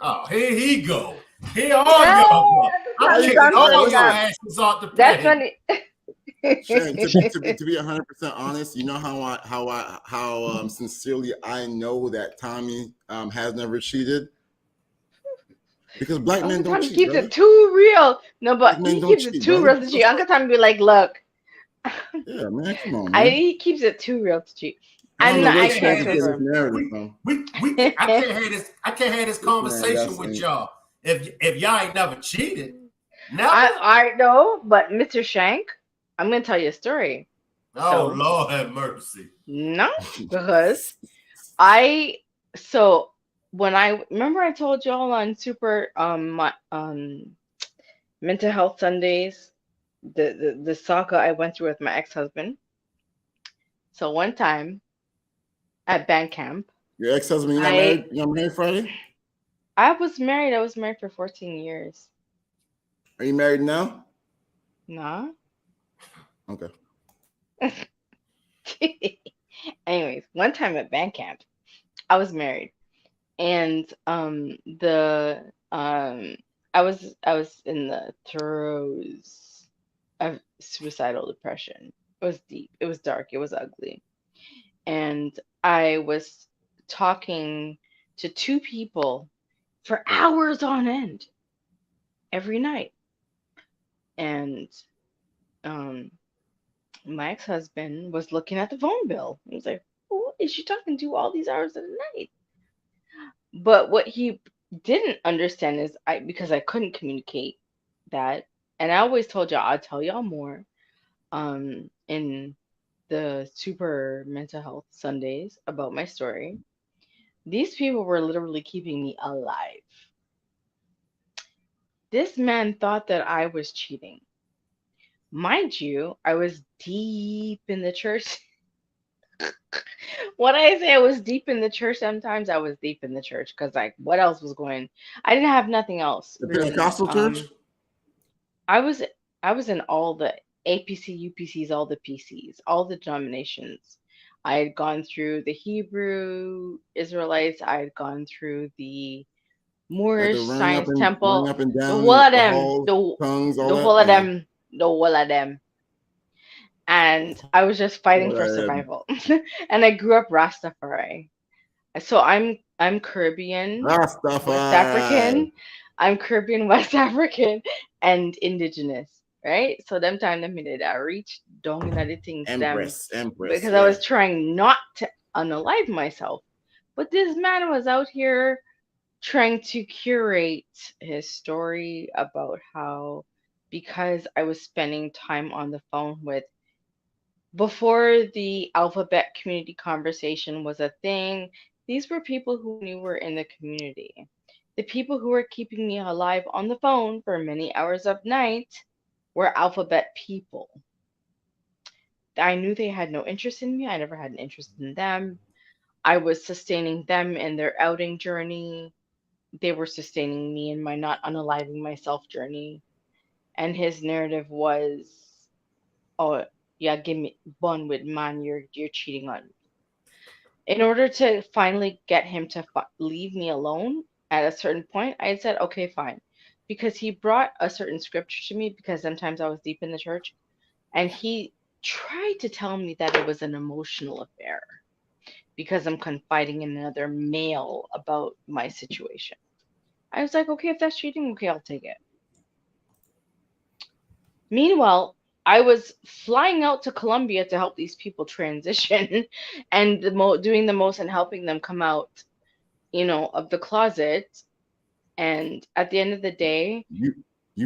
Oh, here he go. Here all y'all go. I'm He's kicking on all for your him. asses off the That's plane. funny. Shane, to be 100% honest, you know how sincerely I know that Tommy has never cheated. Because black men Uncle don't Tommy cheat, keeps brother. it too real. No, but Black men he don't keeps it cheat, too brother. real to cheat. Uncle Tommy be like, look, Yeah, man, come on, man. he keeps it too real to cheat. I don't know And where I can't can't Shank is have swim getting this. for his him. narrative We from. I can't have this. I can't have this This man conversation got with some. y'all if y'all ain't never cheated. Never. I know, but Mr. Shank, I'm gonna tell you a story. Oh So Lord have mercy. no, because I so when I remember I told y'all on Super my Mental Health Sundays the saga I went through with my ex-husband. So one time at band camp, Your ex-husband, you not I married? You not married, Friday? I was married. I was married for 14 years. Are you married now? Nah. Okay. Anyways, one time at band camp, I was married, and the I was in the throes of suicidal depression. It was deep. It was dark. It was ugly. And I was talking to two people for hours on end every night. And um, my ex-husband was looking at the phone bill. He was like, "Who is she talking to all these hours of the night?" But what he didn't understand is because I couldn't communicate that, and I always told y'all I'll tell y'all more in the Super Mental Health Sundays about my story. These people were literally keeping me alive. This man thought that I was cheating. Mind you, I was deep in the church. When I say I was deep in the church, sometimes I was deep in the church because, like, what else was going? I didn't have nothing else The really. Pentecostal church? I was I was in all the APC, UPCs, all the PCs, all the denominations. I had gone through the Hebrew Israelites. I had gone through the Like the Moorish Science running Temple, up and the down whole of the them, halls, the tongues, all the that. whole of them, the whole of them. And I was just fighting Lord, for survival. And I grew up Rastafari. So I'm Caribbean, West Rastafari. African. I'm Caribbean, West African, and indigenous, right? So them time them minute I reached down in the things them Empress, because I yeah. was trying not to unalive myself. But this man was out here trying to curate his story about how because I was spending time on the phone with before the alphabet community conversation was a thing, these were people who knew were in the community. The people who were keeping me alive on the phone for many hours of night were alphabet people. I knew they had no interest in me. I never had an interest in them. I was sustaining them in their outing journey. They were sustaining me in my not unaliving myself journey. And his narrative was, oh, yeah, give me bun with man, you're cheating on me. In order to finally get him to leave me alone at a certain point, I said, okay, fine. Because he brought a certain scripture to me because sometimes I was deep in the church and he tried to tell me that it was an emotional affair because I'm confiding in another male about my situation. I was like, okay, if that's cheating, okay, I'll take it. Meanwhile, I was flying out to Colombia to help these people transition and doing the most and helping them come out, of the closet. And at the end of the day, You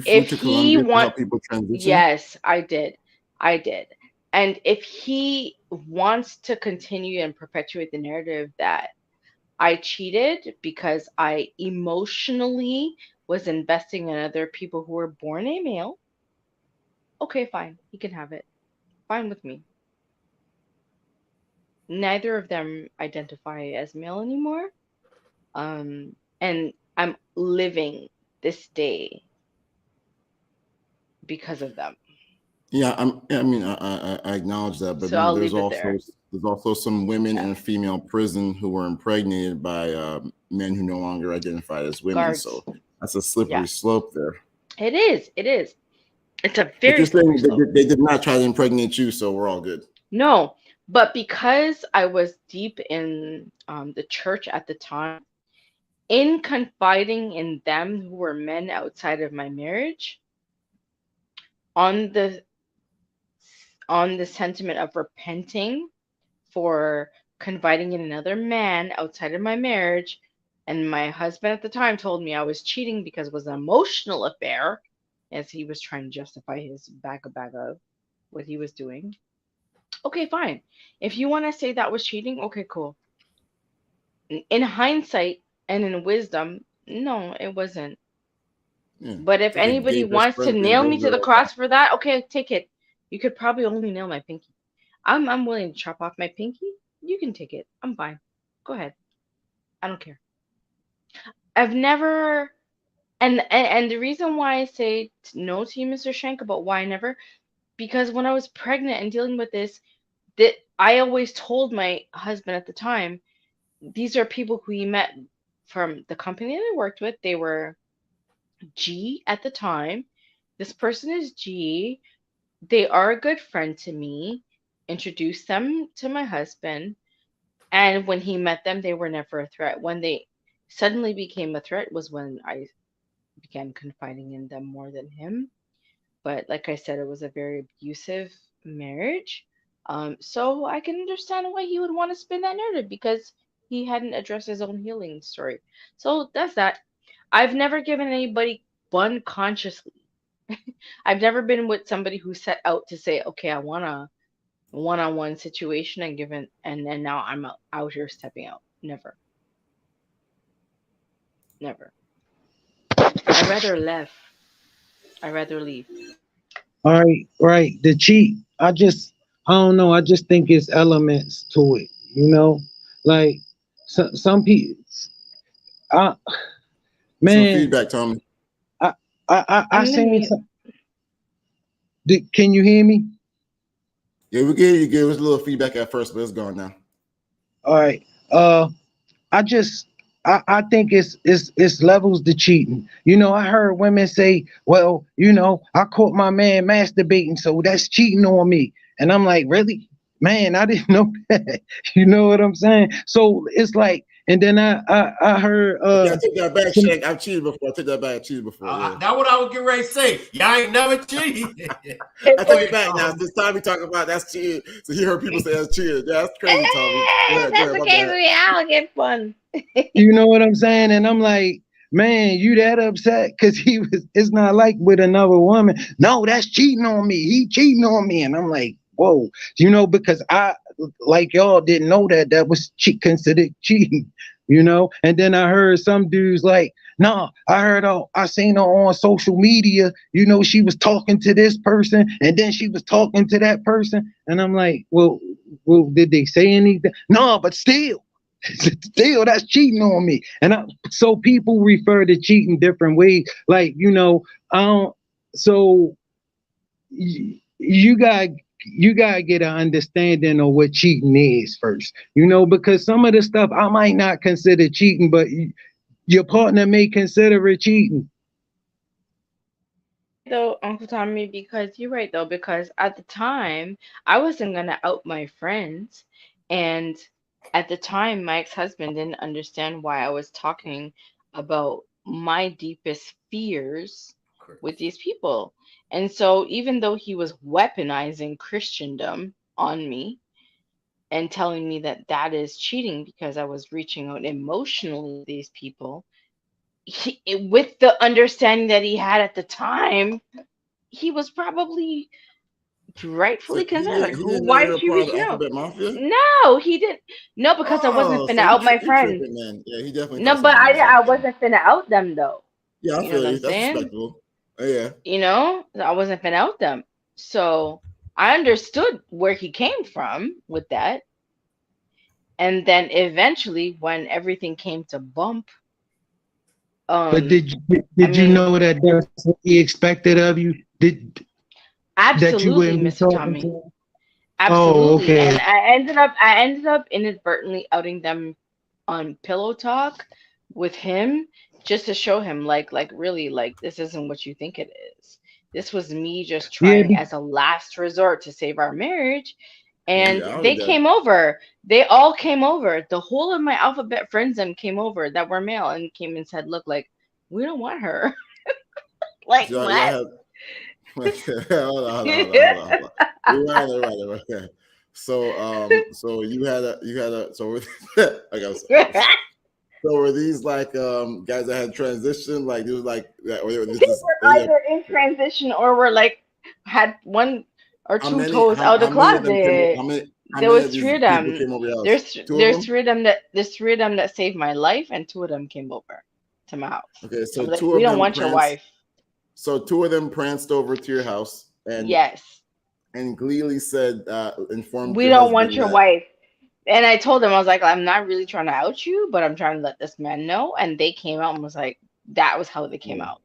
flew if to he Colombia to want, help people transition? yes, I did. I did. And if he wants to continue and perpetuate the narrative that I cheated because I emotionally was investing in other people who were born a male, okay, fine. He can have it. Fine with me. Neither of them identify as male anymore. And I'm living this day because of them. Yeah, I acknowledge that, but So then I'll leave it there. there's also some women Yeah. in female prison who were impregnated by men who no longer identified as women. Guards. So that's a slippery Yeah. slope there. It is. It is. It's a But very you're saying slippery slope. they did not try to impregnate you, so we're all good. No, but because I was deep in the church at the time, in confiding in them who were men outside of my marriage, on the sentiment of repenting for confiding in another man outside of my marriage, and my husband at the time told me I was cheating because it was an emotional affair, as he was trying to justify his bag of what he was doing. Okay, fine. If you want to say that was cheating, okay, cool. In hindsight and in wisdom, no, it wasn't. Yeah. But if Take a anybody gay best wants to friend and nail go me to the girl. cross for that, okay, take it. You could probably only nail my pinky. I'm willing to chop off my pinky. You can take it. I'm fine. Go ahead. I don't care. I've never, and the reason why I say no to you, Mr. Shank, about why I never, because when I was pregnant and dealing with this, that I always told my husband at the time, these are people who he met from the company that I worked with. They were G at the time. This person is G. They are a good friend to me. Introduced them to my husband. And when he met them, they were never a threat. When they suddenly became a threat was when I began confiding in them more than him. But like I said, it was a very abusive marriage. So I can understand why he would want to spin that narrative because he hadn't addressed his own healing story. So that's that. I've never given anybody one consciously. I've never been with somebody who set out to say, okay, I want a one-on-one situation and given, and then now I'm out here stepping out. Never, never. I rather left. I rather leave. All right, right. The cheat. I don't know. I just think it's elements to it. You know, like some people. I Some man, feedback, Tommy. I I'm gonna seen mute. some. Can you hear me? Yeah, we gave us a little feedback at first, but it's gone now. All right. I just I think it's levels to cheating. You know, I heard women say, "Well, you know, I caught my man masturbating, so that's cheating on me." And I'm like, "Really? Man, I didn't know that." You know what I'm saying? So it's like, and then I heard Okay, I take that back, some, Shank. I've cheated before. I take that back. I cheated before. Yeah. That's what I was getting ready to say. Y'all ain't never cheated. I Go take it ahead, back now. Tom. This time we talking about that's cheating. So he heard people say that's cheating. Yeah, that's crazy, Tommy. Go That's ahead, my okay bad. with me. I'll get fun. you know what I'm saying? And I'm like, man, you that upset? Cause he was, it's not like with another woman. No, that's cheating on me. He cheating on me. And I'm like, whoa, you know, because I, like y'all didn't know that was considered cheating, you know? And then I heard some dudes like, no, I heard her, I seen her on social media, you know, she was talking to this person and then she was talking to that person. And I'm like, well, did they say anything? No, but still. Still, that's cheating on me. And so people refer to cheating different ways. Like, you know, I don't, so you got you gotta get an understanding of what cheating is first, you know, because some of the stuff I might not consider cheating, but your partner may consider it cheating. Though, Uncle Tommy, because you're right though, because at the time I wasn't gonna out my friends, and at the time my ex-husband didn't understand why I was talking about my deepest fears with these people. And so even though he was weaponizing Christendom on me and telling me that that is cheating because I was reaching out emotionally to these people, with the understanding that he had at the time, he was probably So rightfully concerned. Like, he who? didn't know Why you is were she part of the reaching out? Alphabet Mafia. No, he didn't. No, because I wasn't Oh, finna so out my he friends. tripping then. Yeah, he definitely thought No, but something was up. I wasn't finna out them though. Yeah, I You know feel what I'm you. That's saying? respectable. Oh, yeah. You know, I wasn't finna out them. So I understood where he came from with that. And then eventually, when everything came to bump, But um, I did you mean, know that that's what he expected of you? Did that you absolutely, wouldn't be Mr. talking to Tommy. him? Oh, Absolutely. okay. And I ended up inadvertently outing them on Pillow Talk with him just to show him like really like this isn't what you think it is. This was me just Yeah, trying as a last resort to save our marriage. And Yeah, I they heard that. came over. They all came over. The whole of my alphabet friends them came over that were male and came and said, "Look, like we don't want her." Like So y'all what? had hold on. Rewind. Okay. So you had a so I guess so were these like guys that had transitioned like it was like that or this They is were either in transition or were like had one or how two many toes out how the many of them came closet. how There many was of three these of people them. came over your house? There's Two of there's them? three of them that there's three of them that saved my life, and two of them came over to my house. Okay, I so was like, two "We of don't them want your pranced. wife." So two of them pranced over to your house Yes, and gleefully said, informed we your don't want husband your that wife. And I told them, I was like, I'm not really trying to out you, but I'm trying to let this man know. And they came out and was like, that was how they came oh, out.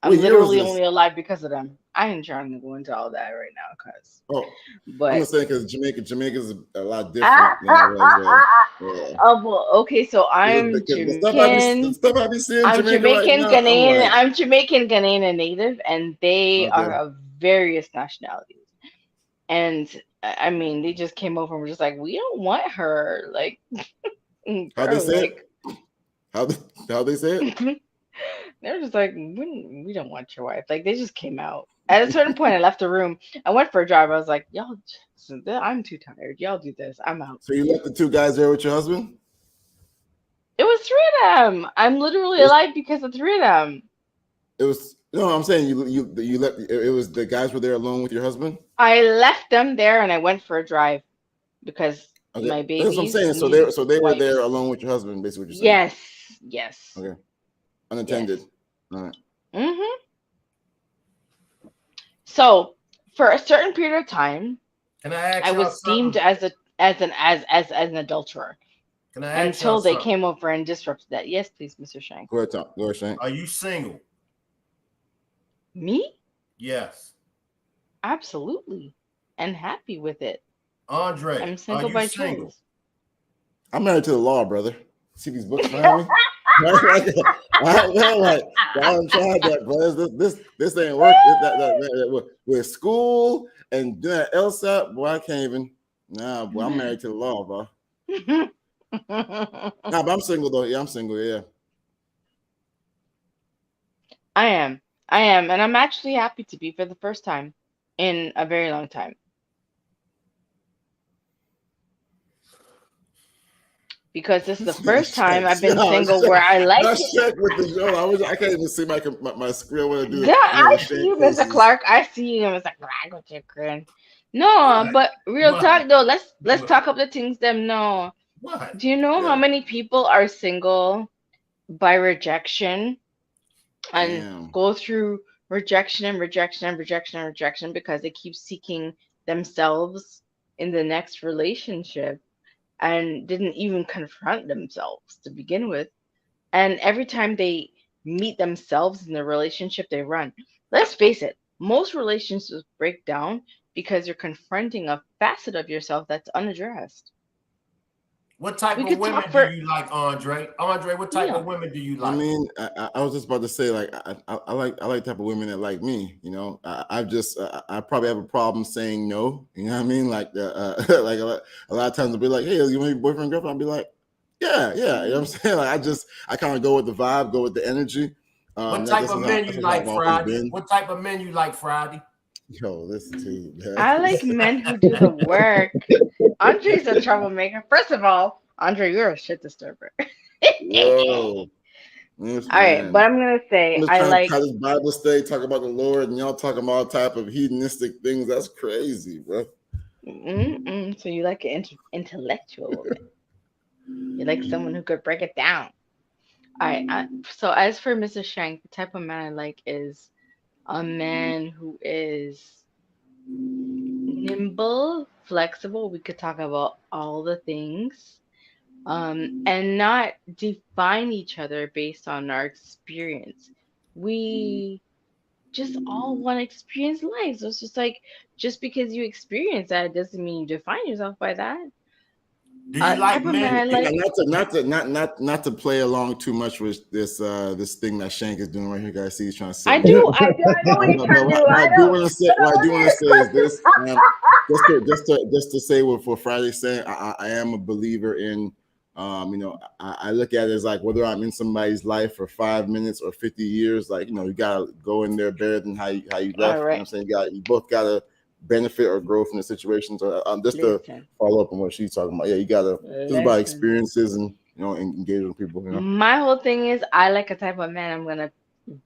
what I'm year was literally this? only alive because of them. I ain't trying to go into all that right now, cause, Oh, I'm but just saying because Jamaica's a lot different than it was. Yeah. oh, well, okay, so I'm Because the Jamaican. stuff I be seeing in I'm Jamaica right Jamaican, now, I'm Ghanaian. like, I'm Jamaican, Ghanaian, and native, and they are okay. of various nationalities. And I mean, they just came over and were just like, we don't want her. Like, How they bro, say like, it? How they, how they say it? they're just like, we don't want your wife. Like, they just came out. At a certain point, I left the room. I went for a drive. I was like, y'all, I'm too tired. Y'all do this. I'm out. So you left the two guys there with your husband? It was three of them. I'm literally It was, alive because of three of them. it was no, I'm saying you left it was the guys were there alone with your husband? I left them there and I went for a drive because Okay. my That's what I'm babies saying. needed So they were there wipes. alone with your husband, basically what you're saying. Yes, yes, Okay. yes. Unattended. All right. hmm So for a certain period of time, Can I ask I y'all was deemed something? as an adulterer Can I ask y'all until they something? came over and disrupted that. Yes, please, Mr. Shank. Go ahead, Tom. Go ahead, Shank. Are you single? Me? Yes. Absolutely. And happy with it. Andre, I'm are single you by single? choice. I'm married to the law, brother. See these books behind me? I'm trying that, bro. This ain't work. With school and doing that LSAT, boy, I can't even. Nah, boy, I'm married to the law, bro. Nah, but I'm single though. Yeah, I'm single. Yeah. I am. I am. And I'm actually happy to be for the first time in a very long time. Because this is the first time I've been single where I like Not it. Shank with the show. I can't even see my screen. I want to do Yeah, one of I the see Shank you, Mr. faces. Clark. I see you, Mr. Clark, with your grin. No, What? but real What? talk though, let's What? talk up the things them no. What? Do you know how Yeah. many people are single by rejection and Damn. go through rejection and rejection and rejection and rejection because they keep seeking themselves in the next relationship and didn't even confront themselves to begin with. And every time they meet themselves in the relationship, they run. Let's face it, most relationships break down because you're confronting a facet of yourself that's unaddressed. What type We of could women talk do for, you like, Andre? Andre, what type of yeah. women do you I like? mean, I was just about to say, like, I like type of women that like me. You know, I probably have a problem saying no. You know what I mean? Like, like a lot of times I'll be like, hey, you want your boyfriend, girlfriend? I'll be like, yeah, yeah. You know what I'm saying? Like, I kind of go with the vibe, go with the energy. What type of men That's you just how like, I've always Friday? been. What type of men you like, Friday? Yo, listen to you, man. I like men who do the work. Andre's a troublemaker. First of all, Andre, you're a shit disturber. Whoa, yes, All right, but man. I'm gonna I'm say just I trying to like. tie this Bible study, talk about the Lord, and y'all talking about all type of hedonistic things. That's crazy, bro. So you like an intellectual woman. You like someone who could break it down. All right. So as for Mrs. Shank, the type of man I like is a man who is nimble, flexible. We could talk about all the things, and not define each other based on our experience. We just all want to experience life. So it's just like, just because you experience that doesn't mean you define yourself by that. Do you like Type of man men? I like. Not to play along too much with this thing that Shank is doing right here, guys. See, he's trying to set I me do, up. I know what he's trying to do. What I I do know. want to say, But what I do want to say is this. just to say what for Friday saying, I am a believer in, I look at it as like whether I'm in somebody's life for 5 minutes or 50 years, like, you gotta go in there better than how you left. All You know what right. I'm saying? You both gotta benefit or grow from the situation. So just to Listen. follow up on what she's talking about, yeah, you gotta just about Listen. experiences and engage with people. My whole thing is I like a type of man. I'm gonna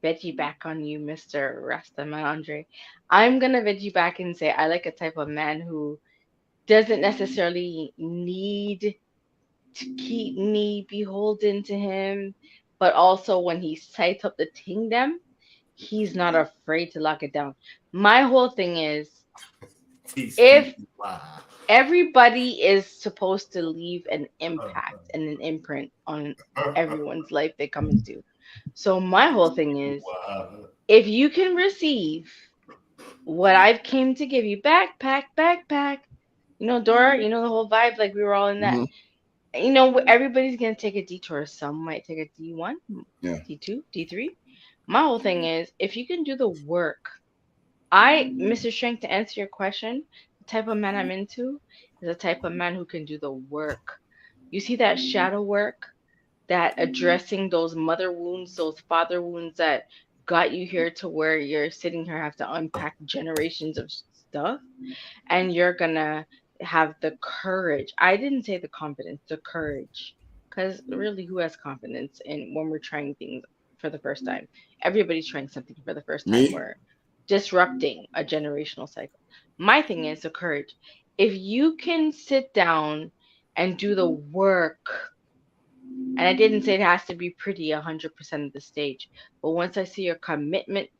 veggie back on you, Mr. Rastaman Andre. I'm gonna veggie back and say I like a type of man who doesn't necessarily need to keep me beholden to him, but also when he sights up the kingdom, he's not afraid to lock it down. My whole thing is These if people, wow. everybody is supposed to leave an impact and an imprint on everyone's life they come into. So my whole thing is Wow. if you can receive what I've came to give you, backpack, Dora, the whole vibe, like we were all in that. Hmm. Everybody's gonna take a detour. Some might take a D1, Yeah. D2, D3. My whole thing is if you can do the work, Mr. Shank, to answer your question, the type of man I'm into is a type of man who can do the work. You see that shadow work, that addressing those mother wounds, those father wounds that got you here to where you're sitting here have to unpack generations of stuff, and you're gonna have the courage. I didn't say the confidence, the courage. Because really, who has confidence in when we're trying things for the first time? Everybody's trying something for the first time. Me. We're disrupting a generational cycle. My thing is the courage. If you can sit down and do the work, and I didn't say it has to be pretty 100% of the stage, but once I see your commitment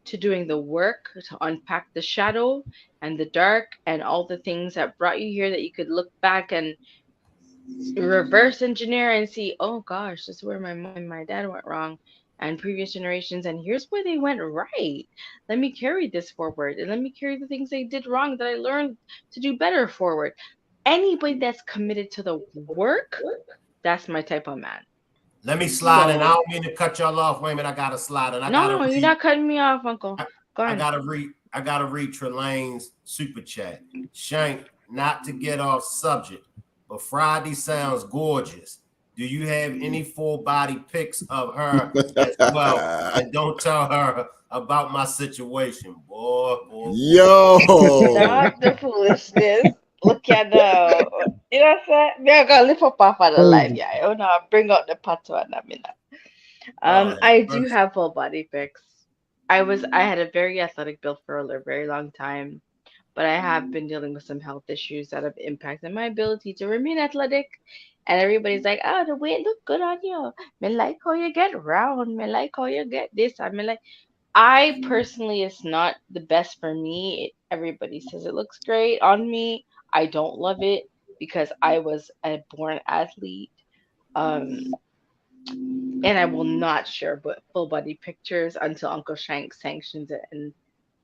to doing the work, to unpack the shadow and the dark and all the things that brought you here that you could look back and reverse engineer and see, oh gosh, this is where my mom and my dad went wrong and previous generations, and here's where they went right. Let me carry this forward and let me carry the things they did wrong that I learned to do better forward. Anybody that's committed to the work, that's my type of man. Let me slide in. I So don't mean to cut y'all off. Wait a minute, I gotta slide in. no, you're not cutting me off, Uncle. I, Go I on. gotta read. I gotta read Trelane's super chat. Shank, not to get off subject, but Friday sounds gorgeous. Do you have any full body pics of her as well? And don't tell her about my situation, boy. Yo. Stop the foolishness. Look at the, what I'm saying? We're gonna lift up off of the life, Crazy. yeah. Oh no, bring out the patois na mina. Lord have I do mercy. have full body pics. I had a very athletic build for a very long time, but I have been dealing with some health issues that have impacted my ability to remain athletic. And everybody's like, "Oh, the weight look good on you. Me like how you get round. Me like how you get this. I mean, like, I personally, it's not the best for me. Everybody says it looks great on me. I don't love it because I was a born athlete. Um, and I will not share full body pictures until Uncle Shank sanctions it and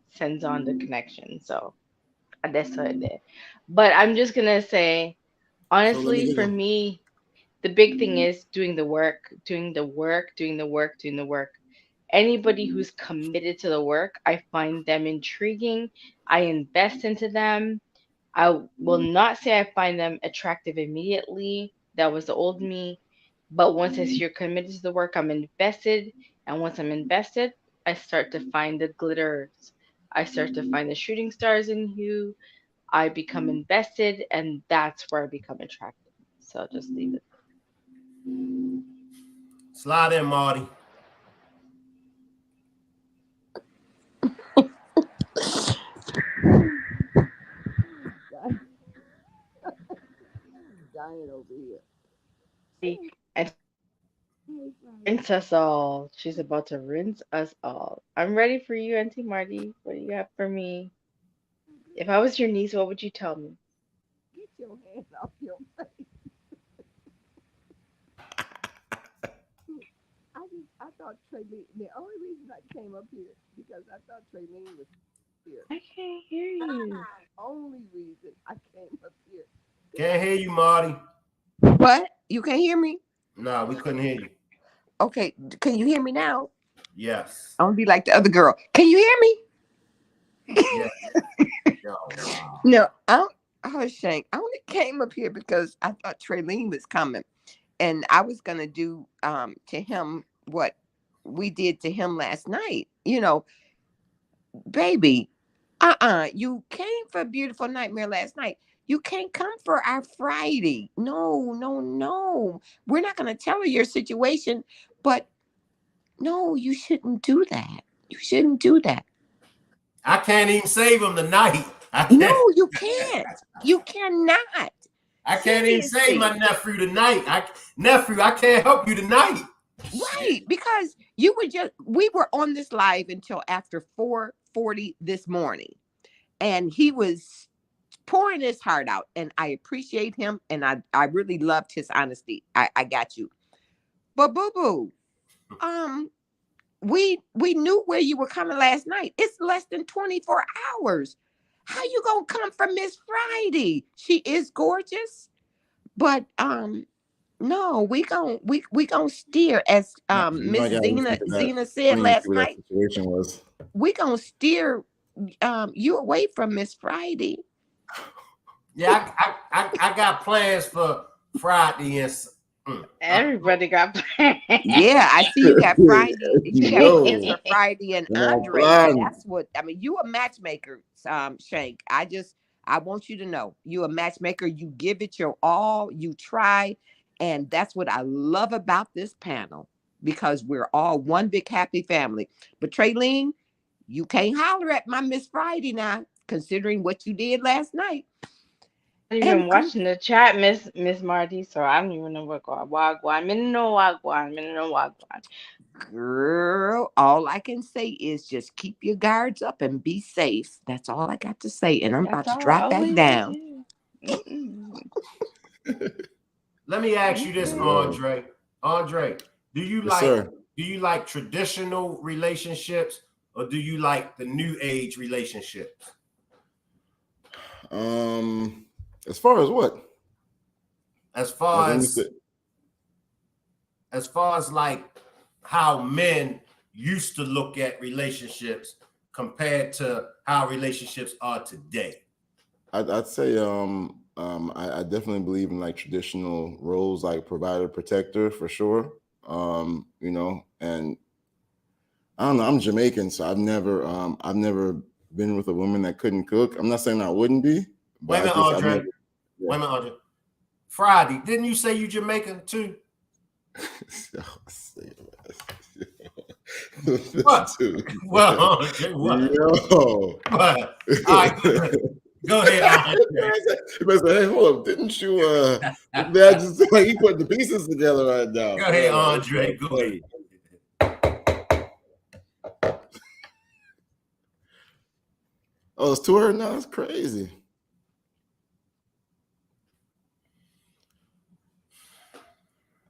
sends on the connection. So that's what it is. But I'm just gonna say, So let me honestly, get for a me, the big thing is doing the work, doing the work, doing the work, doing the work. Anybody who's committed to the work, I find them intriguing. I invest into them. I will not say I find them attractive immediately. That was the old me. But once I see you're committed to the work, I'm invested. And once I'm invested, I start to find the glitters. I start to find the shooting stars in you. I become invested, and that's where I become attracted. So just leave it. Slide in, Marty. Dying over here. And Hey, Friday. rinse us all. She's about to rinse us all. I'm ready for you, Auntie Marty. What do you have for me? If I was your niece, what would you tell me? Get your hand off your face. I thought Traylene. The only reason I came up here because I thought Traylene was here. I can't hear you. Only reason I came up here. Can't hear you, Marty. What? You can't hear me? No, we couldn't hear you. Okay. Can you hear me now? Yes. I'm gonna be like the other girl. Can you hear me? Yes. Oh wow. No, oh, Shank, I only came up here because I thought Traylene was coming, and I was gonna do to him what we did to him last night. Baby, you came for Beautiful Nightmare last night. You can't come for our Friday. No, no, no. We're not gonna tell her your situation, but no, you shouldn't do that. You shouldn't do that. I can't even save him tonight. I No, can't. you can't. You cannot. I can't even save my Seriously. nephew tonight. Nephew, I can't help you tonight. Right, because we were on this live until after 4:40 this morning, and he was pouring his heart out, and I appreciate him, and I really loved his honesty. I got you. But boo boo, um we knew where you were coming last night. It's less than 24 hours. How you gonna come for Miss Friday? She is gorgeous, but no, we gonna steer, as I Miss gotta listen to that. Zena said Explain to last what that night. situation was. We gonna steer you away from Miss Friday. Yeah, I got plans for Friday and Everybody got plans. Yeah, I see you got Friday. You got plans Yo, for Friday and my Andre. plan. That's what I mean. You a matchmaker, Shank. I want you to know you a matchmaker. You give it your all. You try, and that's what I love about this panel, because we're all one big happy family. But Traylene, you can't holler at my Miss Friday now, considering what you did last night. Not And even watching the chat, Miss Marty, so I don't even know what going wagwan. Me no know wagwan. Me no know wagwan. girl, all I can say is just keep your guards up and be safe. That's all I got to say. And I'm That's about to all I drop back always say down. too. Mm-mm. let me ask you this, Okay. Yo. Andre. Andre, do you Yes, sir. like traditional relationships or do you like the new age relationships? As far as what? As Like far when you as said, like how men used to look at relationships compared to how relationships are today. I'd say I definitely believe in like traditional roles, like provider, protector, for sure. And I don't know. I'm Jamaican, so I've never been with a woman that couldn't cook. I'm not saying I wouldn't be, Wait but a minute, I've Andre. never. Wait a minute, Andre. Friday, didn't you say you Jamaican too? What? Well, Andre, what? Yo. What? All right, go ahead, Andre. Hey, hold up! Didn't you? Man, just like you put the pieces together right now. Go ahead, Oh, Andre. Go ahead. Oh, it's to her now. That's crazy.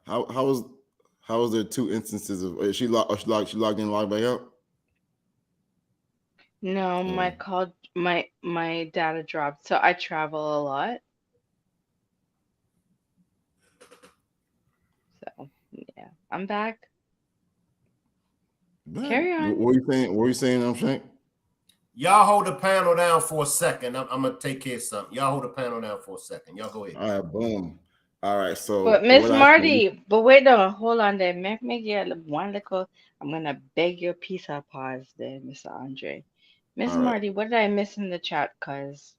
How was there two instances of she logged in, logged back out? No, my Oh. call, my data dropped. So I travel a lot. So yeah, I'm back. Dang. Carry What on. were you saying? What were you saying? I'm Shank. Y'all hold the panel down for a second. I'm gonna take care of something. Y'all hold the panel down for a second. Y'all go ahead. All right, boom. All right, But so Miss what I think. Marty, but wait no, hold on there. Make you one little. I'm gonna beg your piece of pause there, Mr. Andre. Miss All right. Marty, what did I miss in the chat? Cause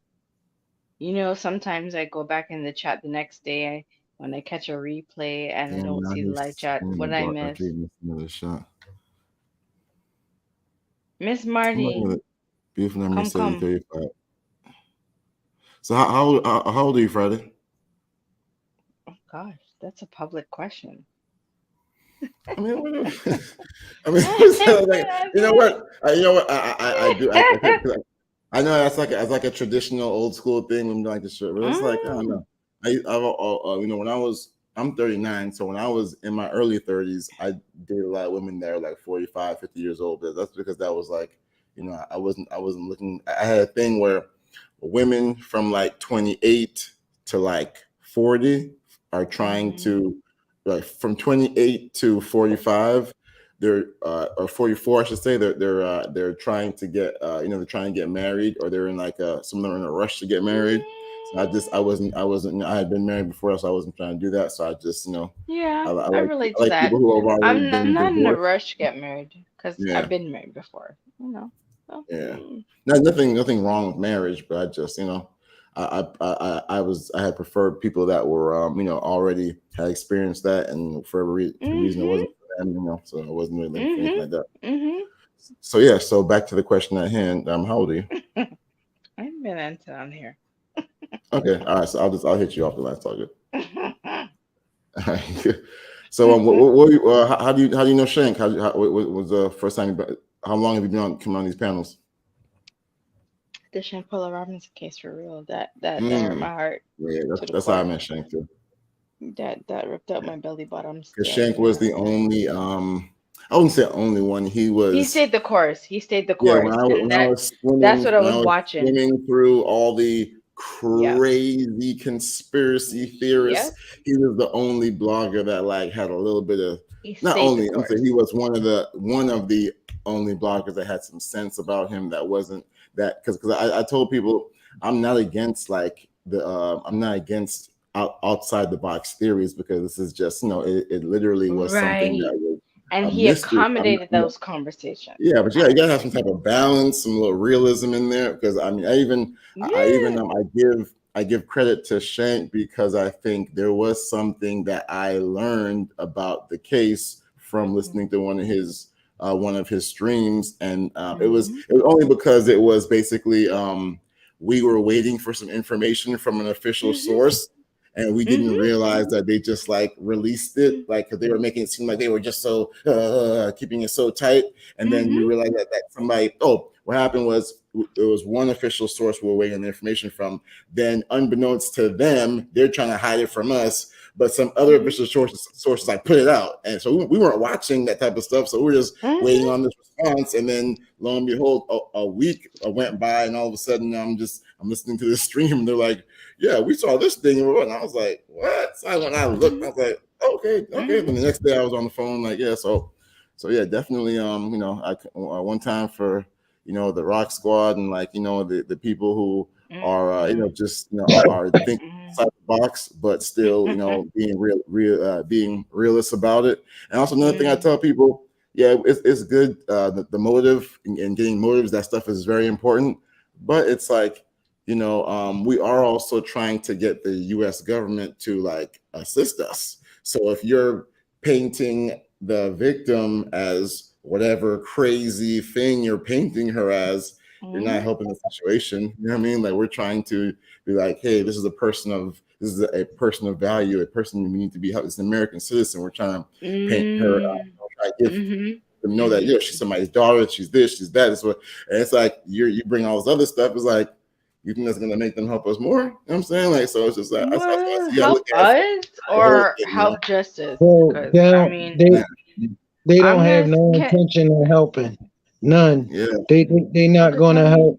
sometimes I go back in the chat the next day when I catch a replay and I Damn, don't now see the live he's chat. What did I I miss? gave him another shot. Miss I'm looking Marty, at it. Beautiful number come, come. 35. So how old are you, Friday? Oh gosh, that's a public question. I mean, I mean, like, you know what? You know what? I do. I know that's like a traditional old school thing when like the shirt, but it's like I don't Mm, know. When I'm 39, so when I was in my early 30s, I dated a lot of women that were like 45, 50 years old. But that's because that was like, I wasn't looking. I had a thing where women from like 28 to like 40 are trying mm, to, like from 28 to 45, they're or 44, I should say, they're trying to get they're trying to get married, or they're in like some of them are in a rush to get married. So I had been married before, so I wasn't trying to do that. So I just Yeah, I I like relate I to like that. people who have already I'm been not in a divorced. rush to get married because Yeah, I've been married before. So, yeah. Nothing wrong with marriage, but I just I had preferred people that were already had experienced that, and for every reason it mhm, wasn't for them, so I wasn't really looking for anything mhm, like that. mhm. So yeah, so back to the question at hand. How old are you? I've been into on here. Okay, all right. So I'll hit you off the last target. All right. So how do you know Shank? What was the first time? How long have you been coming on these panels? The Shank Robinson case for real. That hurt Mm, my heart yeah, to the that's how I core. met Shank too. That ripped up my belly bottom Because still, Shank even was to the this day. only I wouldn't say only one. He He was. stayed the course. He stayed the Yeah, course, and that's what I when I was was watching. swimming through all the Yep. crazy conspiracy theorists, Yep. he was the only blogger that like had a little bit of, He not stayed the only, I'm saying he course. was one of the only bloggers that had some sense about him, that wasn't that, because I told people I'm not against like I'm not against outside the box theories, because this is just it literally was something that Right. was And a he mystery. accommodated those conversations. Yeah, but you gotta have some Honestly. type of balance, some little realism in there. Because I mean, I even Yeah. I give credit to Shank, because I think there was something that I learned about the case from listening Mhm. to one of his streams, and Mhm. it was only because it was basically we were waiting for some information from an official Mhm. source, and we didn't Mhm. realize that they just like released it, like, because they were making it seem like they were just so keeping it so tight, and then we Mhm. realized that somebody, what happened was there was one official source we were waiting the information from. Then unbeknownst to them, they're trying to hide it from us, but some other Mhm. official sources like put it out, and so we weren't watching that type of stuff, so we were just waiting Mhm. on this response. And then lo and behold, a week went by, and all of a sudden I'm listening to this stream, and they're like, yeah, we saw this thing, and I was like, what? So when I looked, I Mhm. was like, okay. Mhm. Then the next day I was on the phone, like, yeah, so yeah, definitely. I one time for the Rock Squad, and like the people who are Mhm. just are thinking outside the box, but still Mhm. being being realist about it. And also another thing I Mhm. tell people, yeah, it's good, the motive, and getting motives. That stuff is very important, but it's like we are also trying to get the U.S. government to like assist us. So if you're painting the victim as whatever crazy thing you're painting her as, you're not Mhm. helping the situation. You know what I mean? Like, we're trying to be like, hey, this is a person of value, a person we need to be helped. It's an American citizen. We're trying to paint her, Mhm. try to give Mhm. them know that, Mhm. she's somebody's daughter, she's this, she's that. It's what, and it's like you bring all this other stuff. It's like, you think that's gonna make them help us more? You know what I'm saying? Like, so it's just like Well, you gotta look help at it from us the whole or thing. help justice? Well, Because they I don't, mean, they I'm don't have gonna no can. intention of helping. None. Yeah. They not Uncle gonna Tony,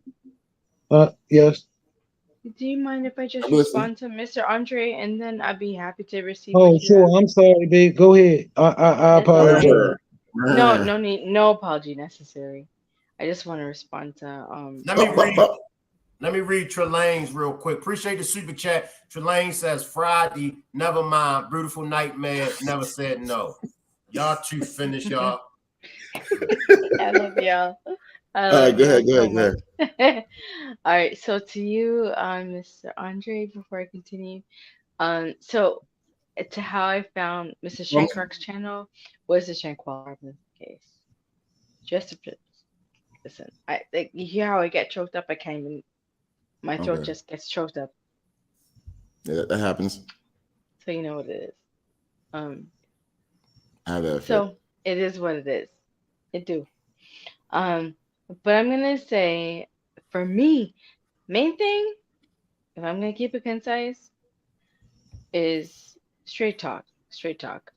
help. Yes. do you mind if I I'm just listening. respond to Mr. Andre and then I'd be happy to receive Oh, what you have? sure. I'm sorry, babe. Go ahead. I It's apologize. Brr, no, brr. no need, no apology necessary. I just want to respond to Let me Bup, bup, read. bup. Let me read Trelane's real quick. Appreciate the super chat. Trelane says Friday, never mind. Beautiful nightmare, never said no. Y'all two finish y'all. I love y'all. I All right, love go y'all ahead, go so ahead, go much. ahead. All right, so to you, Mr. Andre, before I continue, so to how I found Mr. Um, Shankark's channel was the Shank Robinson case. Just to listen, I like you hear how I get choked up. I can't even. My throat okay, just gets choked up. yeah, that happens. So you know what it is. Um, I have that effect. so it is what it is. It do. Um, but I'm gonna say for me, main thing, if I'm gonna keep it concise, is straight talk. Straight talk.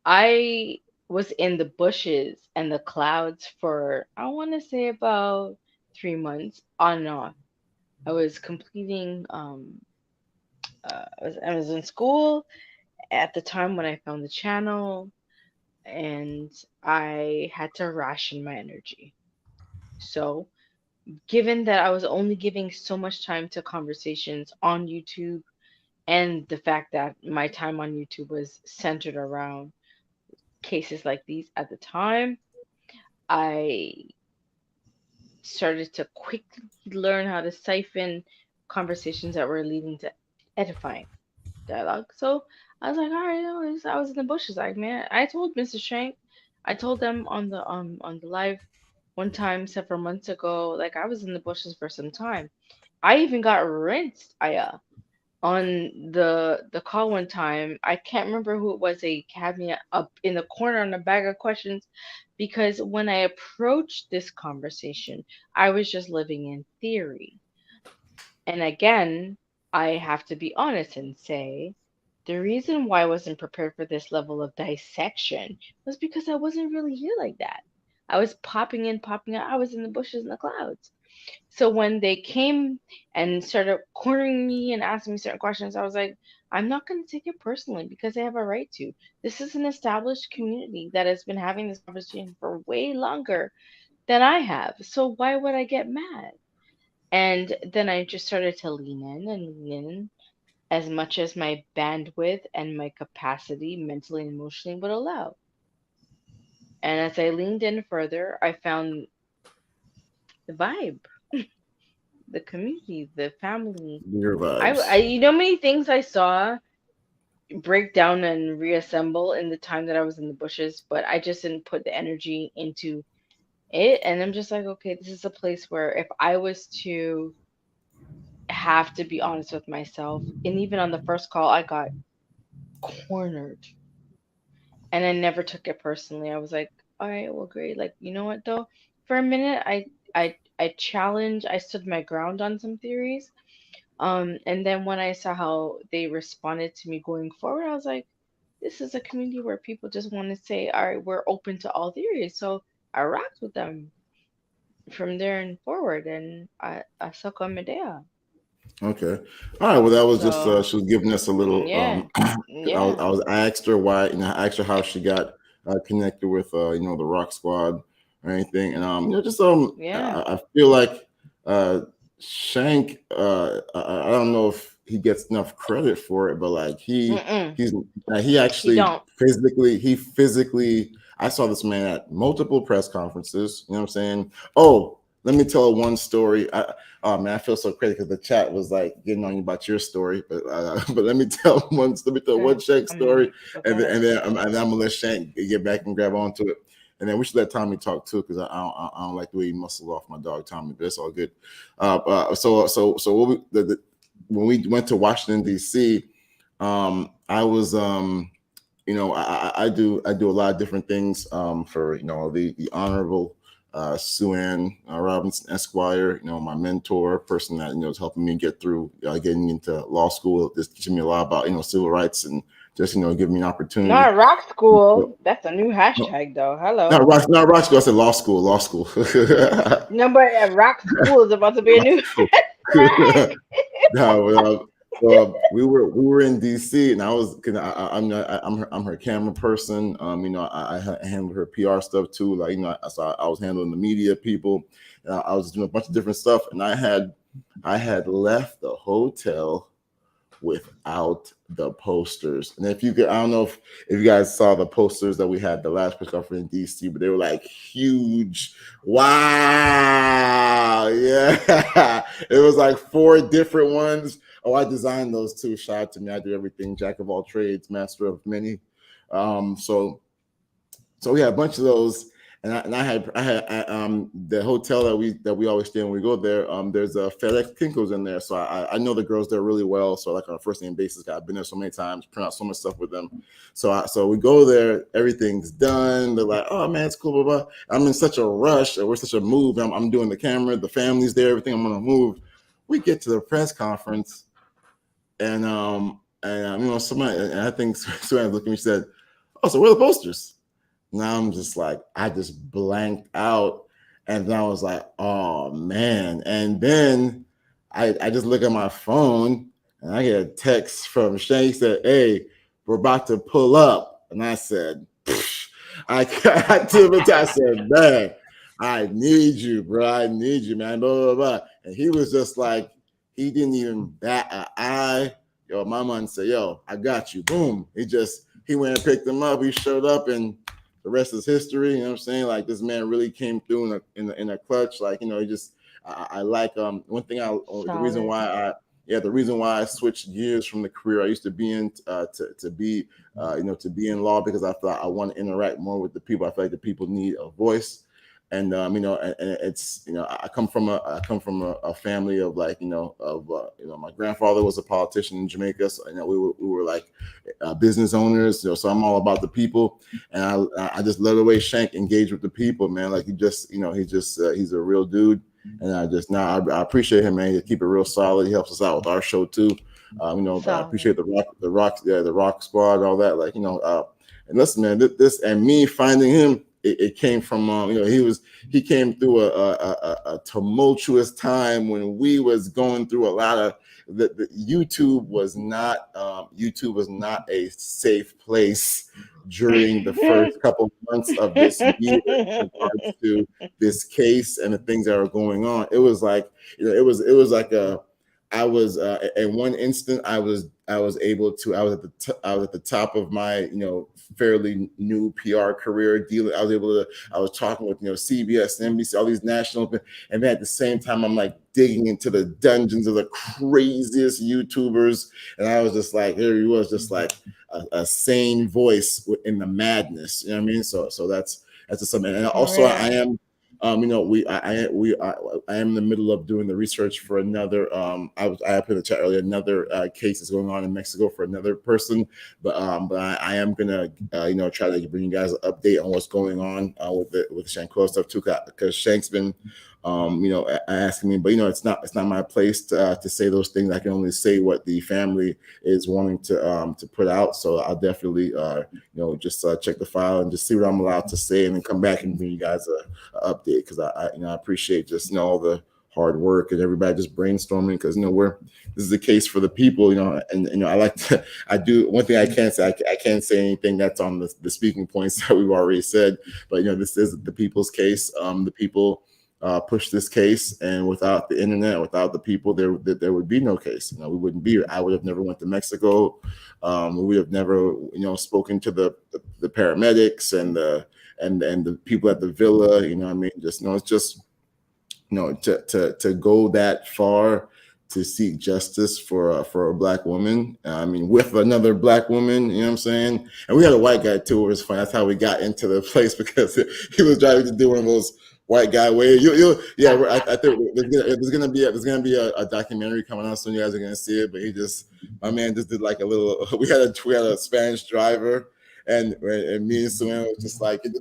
I was in the bushes and the clouds for I want to say about 3 months on and off. I was completing I was in school at the time when I found the channel, and I had to ration my energy. So, given that I was only giving so much time to conversations on YouTube, and the fact that my time on YouTube was centered around cases like these at the time, I started to quickly learn how to siphon conversations that were leading to edifying dialogue. So I was like, all right, I was in the bushes. Like, man, I told Mr. Shank, I told them on the live one time several months ago, like I was in the bushes for some time. I even got rinsed, Aya, on the call one time. I can't remember who it was. They had me up in the corner on a bag of questions because when I approached this conversation, I was just living in theory. And again, I have to be honest and say the reason why I wasn't prepared for this level of dissection was because I wasn't really here like that. I was popping in, popping out. I was in the bushes and the clouds. So when they came and started cornering me and asking me certain questions, I was like, I'm not going to take it personally because I have a right to. This is an established community that has been having this conversation for way longer than I have. So why would I get mad? And then I just started to lean in and lean in as much as my bandwidth and my capacity mentally and emotionally would allow. And as I leaned in further, I found the vibe, the community, the family. Your vibes. Many things I saw break down and reassemble in the time that I was in the bushes, but I just didn't put the energy into it. And I'm just like, okay, this is a place where if I was to have to be honest with myself, and even on the first call, I got cornered and I never took it personally. I was like, all right, well, great. Like, you know what though? For a minute, I stood my ground on some theories. And then when I saw how they responded to me going forward, I was like, this is a community where people just want to say, all right, we're open to all theories. So I rocked with them from there and forward, and I suck on Medea. Okay. All right. Well, that was just So she was giving us a little. yeah, yeah, I asked her why, and I asked her how she got connected with the Rock Squad or anything, and just yeah. I feel like Shank. I don't know if he gets enough credit for it, but like Mm-mm. he He actually don't. physically. I saw this man at multiple press conferences. You know what I'm saying? Oh, let me tell one story. Oh man, I feel so crazy because the chat was like getting on you about your story, but but let me tell one Good. Shank story, Go ahead. and then I'm gonna let Shank get back and grab onto it, and then we should let Tommy talk too because I don't like the way he muscles off my dog Tommy, but it's all good. So what when we went to Washington D.C., I was I do a lot of different things for the honorable Sue Ann Robinson Esquire, my mentor, person that is helping me get through getting into law school. Just teaching me a lot about civil rights and just giving me an opportunity. Not rock So, school. That's a new no, hashtag though. Hello. not rock school. I said law school. Law school. No, but rock school is about to be a new hashtag. No, we were in DC, and I was cause I'm her camera person. I handled her PR stuff too. Like so I was handling the media people. I was doing a bunch of different stuff, and I had left the hotel without the posters. And if you could, I don't know if you guys saw the posters that we had the last press conference in DC, but they were like huge. Wow. Yeah. It was like 4 different ones. Oh, I designed those too. Shout out to me. I do everything. Jack of all trades, master of many. So we had a bunch of those, and I had the hotel that we always stay when we go there. There's a FedEx Kinko's in there, so I know the girls there really well. So like on a first name basis, I've been there so many times, print out so much stuff with them. So we go there, everything's done. They're like, oh man, it's cool, blah blah. I'm in such a rush, we're such a move. I'm doing the camera, the family's there, everything. I'm gonna move. We get to the press conference, and somebody, and I think somebody looked at me and said, oh, so where are the posters? Now I'm just like, I just blanked out. And then I was like, oh man. And then I just look at my phone and I get a text from Shank said, hey, we're about to pull up. And I said, I told him, I said, man, I need you, bro. I need you, man. Blah, blah, blah. And he was just like, he didn't even bat an eye. Yo, my man said, yo, I got you. Boom. He went and picked him up. He showed up, and the rest is history. You know what I'm saying? Like, this man really came through in a clutch. Like, he just, I like, one thing the reason Solid. why the reason why I switched gears from the career I used to be in to be to be in law, because I thought I want to interact more with the people. I feel like the people need a voice, and and it's I come from a family of like my grandfather was a politician in Jamaica, so we were like business owners, so I'm all about the people, and I just love the way Shank engaged with the people, man. Like he's a real dude. And I appreciate him, man. He keep it real solid. He helps us out with our show too. I appreciate the rock squad, all that. Like, and listen, man, this and me finding him, it came from he came through a tumultuous time when we was going through a lot of the YouTube was not a safe place during the first couple months of this year in regards to this case and the things that are going on. It was like, it was like I was in one instant I was able to I was at the top of my fairly new PR career dealing. I was talking with CBS, NBC, all these national, and then at the same time I'm like digging into the dungeons of the craziest YouTubers, and I was just like, here he was, just like a sane voice in the madness. You know what I mean? So that's just something. And also I am. I am in the middle of doing the research for another. I put in the chat earlier, another case is going on in Mexico for another person, but I am gonna try to bring you guys an update on what's going on with the Shank stuff too, because Shank's been asking me, but it's not my place to say those things. I can only say what the family is wanting to put out. So I'll definitely just check the file and just see what I'm allowed to say, and then come back and bring you guys a update, because I appreciate just all the hard work and everybody just brainstorming, because this is the case for the people, and I like to I do one thing I can't say. I can't say anything that's on the speaking points that we've already said, but this is the people's case. The people push this case, and without the internet, without the people, there would be no case. We wouldn't be. I would have never went to Mexico. We would have never spoken to the paramedics and the people at the villa. I mean, just it's just to go that far to seek justice for a black woman. I mean, with another black woman, you know what I'm saying? And we had a white guy too. It was fun. That's how we got into the place, because he was driving to do one of those white guy waves. I think there's gonna be a documentary coming out soon. You guys are gonna see it. But my man just did like a little. We had a Spanish driver. And me and Suan was just like, and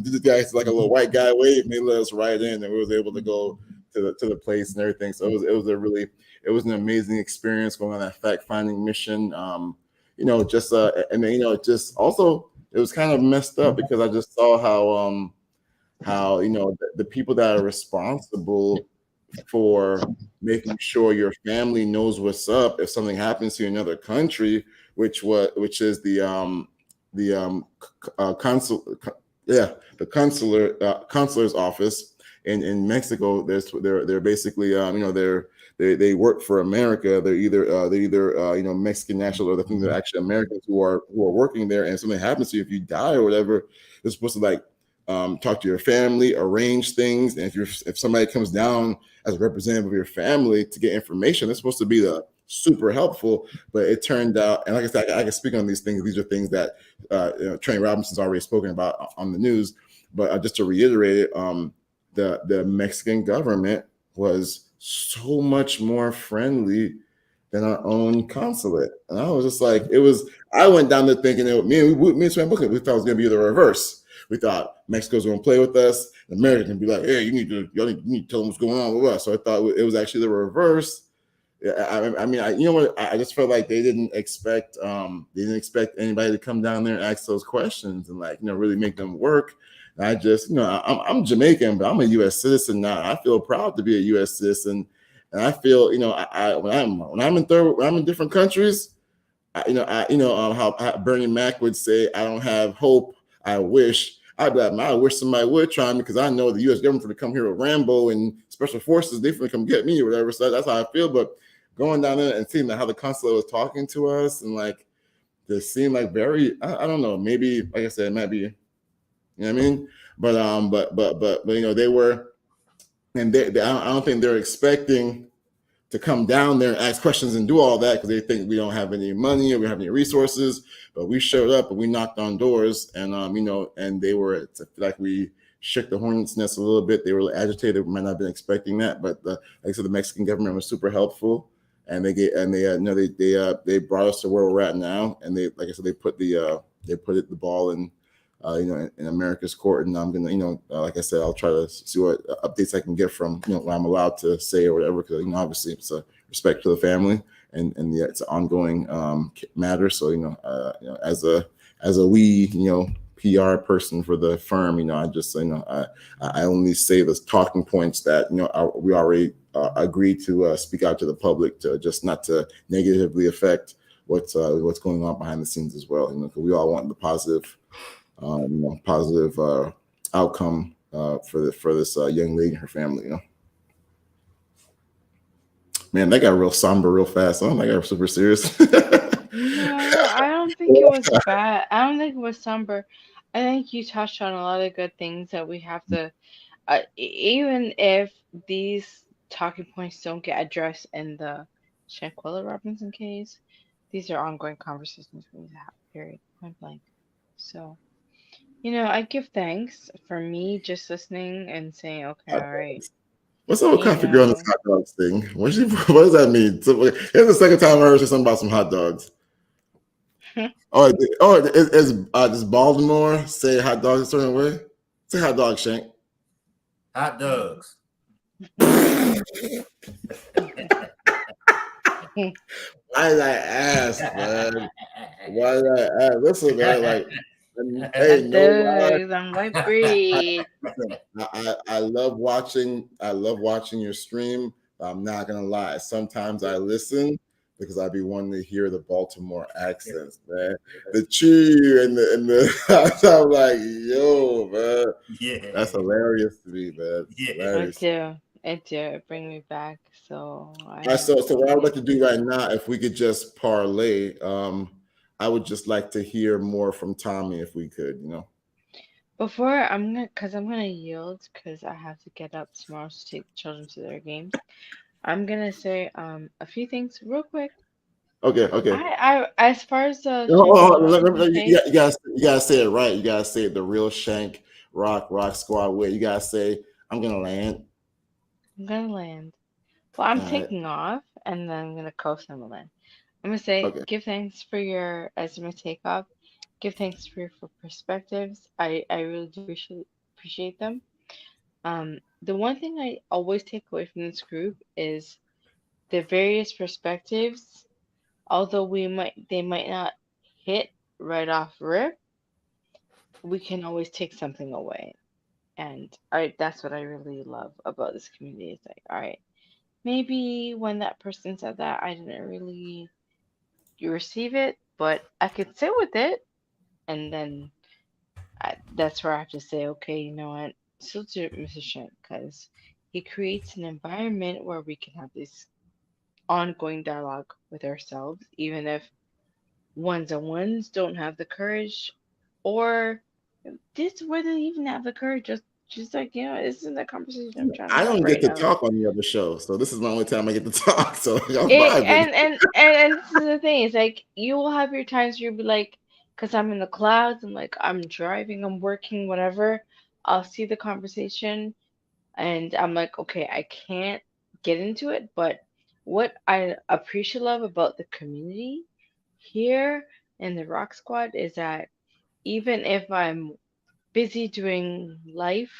this guy's like a little white guy wave, and they let us right in, and we was able to go to the place and everything. So it was an amazing experience going on that fact finding mission. And then it just also, it was kind of messed up, because I just saw how the people that are responsible for making sure your family knows what's up if something happens to you in another country, which is the consular's office in Mexico. They're basically they work for America. They're either Mexican national, or I think they're actually Americans who are working there. And if something happens to you, if you die or whatever, they're supposed to like talk to your family, arrange things. And if somebody comes down as a representative of your family to get information, they're supposed to be super helpful. But it turned out, and like I said, I can speak on these things. These are things that Trent Robinson's already spoken about on the news. But just to reiterate it, the Mexican government was so much more friendly than our own consulate. And I was just like, I went down there thinking me and Swan Booker, we thought it was going to be the reverse. We thought Mexico's going to play with us. America can be like, hey, you need to tell them what's going on with us. So I thought it was actually the reverse. I just felt like they didn't expect anybody to come down there and ask those questions and really make them work. And I just, I'm Jamaican, but I'm a U.S. citizen now. I feel proud to be a U.S. citizen, and I feel, when I'm in different countries, how Bernie Mac would say, I don't have hope, I wish I wish somebody would try me, because I know the U.S. government to come here with Rambo and special forces, they finna come get me or whatever. So that's how I feel. But going down there and seeing how the consulate was talking to us, and like they seemed like very, I don't know, maybe like I said, it might be, you know what I mean? But you know, they were, and I don't think they're expecting to come down there and ask questions and do all that, because they think we don't have any money or we don't have any resources. But we showed up and we knocked on doors, and you know, and they were like, we shook the hornet's nest a little bit. They were agitated. We might not have been expecting that, but like I said, the Mexican government was super helpful, and they brought us to where we're at now. And they, like I said, they put the ball in, you know, in America's court. And I'm gonna, you know, like I said, I'll try to see what updates I can get from, you know, what I'm allowed to say or whatever, because, you know, obviously it's a respect to the family, and it's an ongoing matter. So, you know, as a we, you know, PR person for the firm, you know, I just, you know, I only say the talking points that, you know, we already agreed to speak out to the public, to just not to negatively affect what's going on behind the scenes as well. You know, because we all want the positive, you know, positive outcome for this young lady and her family. You know, man, that got real somber real fast. Oh, that got super serious. No, I don't think it was bad. I don't think it was somber. I think you touched on a lot of good things that we have to, even if these talking points don't get addressed in the Shankwella Robinson case, these are ongoing conversations we need to have, period, point blank. So, you know, I give thanks for me just listening and saying, okay, all right, What's up with you coffee girl and this know. hot dogs thing? What does that mean? So, here's the second time I heard something about some hot dogs. Does Baltimore say hot dogs a certain way? Say hot dog, Shank. Hot dogs. Why did I ask, man? Why did I ask? Listen, man, like, hey, Hot no lie. dogs on white bread. Listen, I love watching. I love watching your stream. I'm not gonna lie. Sometimes I listen because I be wanting to hear the Baltimore accents, man. The cheer and the. I'm like, yo, man, that's Yeah. hilarious to me, man. It's Yeah. It hilarious. do. It do. It bring me back. So All right, so what I would yeah. like to do right now, if we could just parlay, I would just like to hear more from Tommy, if we could, you know. Before I'm gonna yield, cause I have to get up tomorrow to take the children to their games. I'm gonna say a few things real quick. Okay, okay. As far as the Oh, Shankwella Robinson case, you gotta say it right. You gotta say it the real Shank Rock Squad way. You gotta say, I'm gonna land. I'm gonna land. Well, I'm All right. taking off, and then I'm gonna coast on the land. I'm gonna say, Okay. give thanks for your as my takeoff. Give thanks for perspectives. I really do appreciate them. The one thing I always take away from this group is the various perspectives. Although they might not hit right off rip, we can always take something away. And that's what I really love about this community. It's like, all right, maybe when that person said that, I didn't really receive it, but I could sit with it, and then that's where I have to say, okay, you know what, salute to Mr. Shank, because he creates an environment where we can have this ongoing dialogue with ourselves, even if ones on ones don't have the courage, or this where they even have the courage. Just like, you know, this isn't the conversation I'm trying to I have don't get right to now. talk on the other show, so this is my only time I get to talk. So I'm It, vibing. and this is the thing. It's like you will have your times where you'll be like, because I'm in the clouds, I'm like, I'm driving, I'm working, whatever. I'll see the conversation, and I'm like, okay, I can't get into it. But what I appreciate love about the community here in the Rock Squad is that even if I'm busy doing life,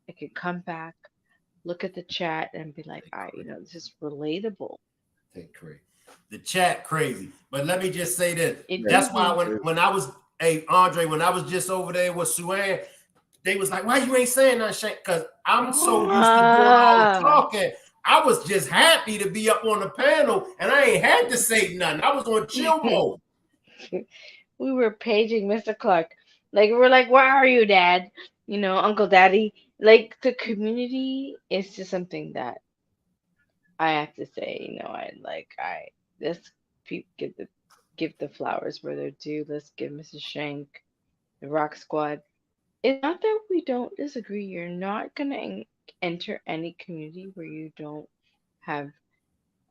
I can come back, look at the chat, and be like, all right, you know, this is relatable. The chat crazy. But let me just say this. It Yeah. do That's why be. when I was, hey Andre, when I was just over there with Suan, they was like, why you ain't saying nothing, Shank? Because I'm so used to doing all the Ah. talking. I was just happy to be up on the panel and I ain't had to say nothing. I was on chill mode. We were paging Mr. Clark. Like we're like, where are you, Dad? You know, Uncle Daddy. Like the community is just something that I have to say. You know, I let's give the flowers where they're due. Let's give Mrs. Shank the Rock Squad. It's not that we don't disagree. You're not gonna enter any community where you don't have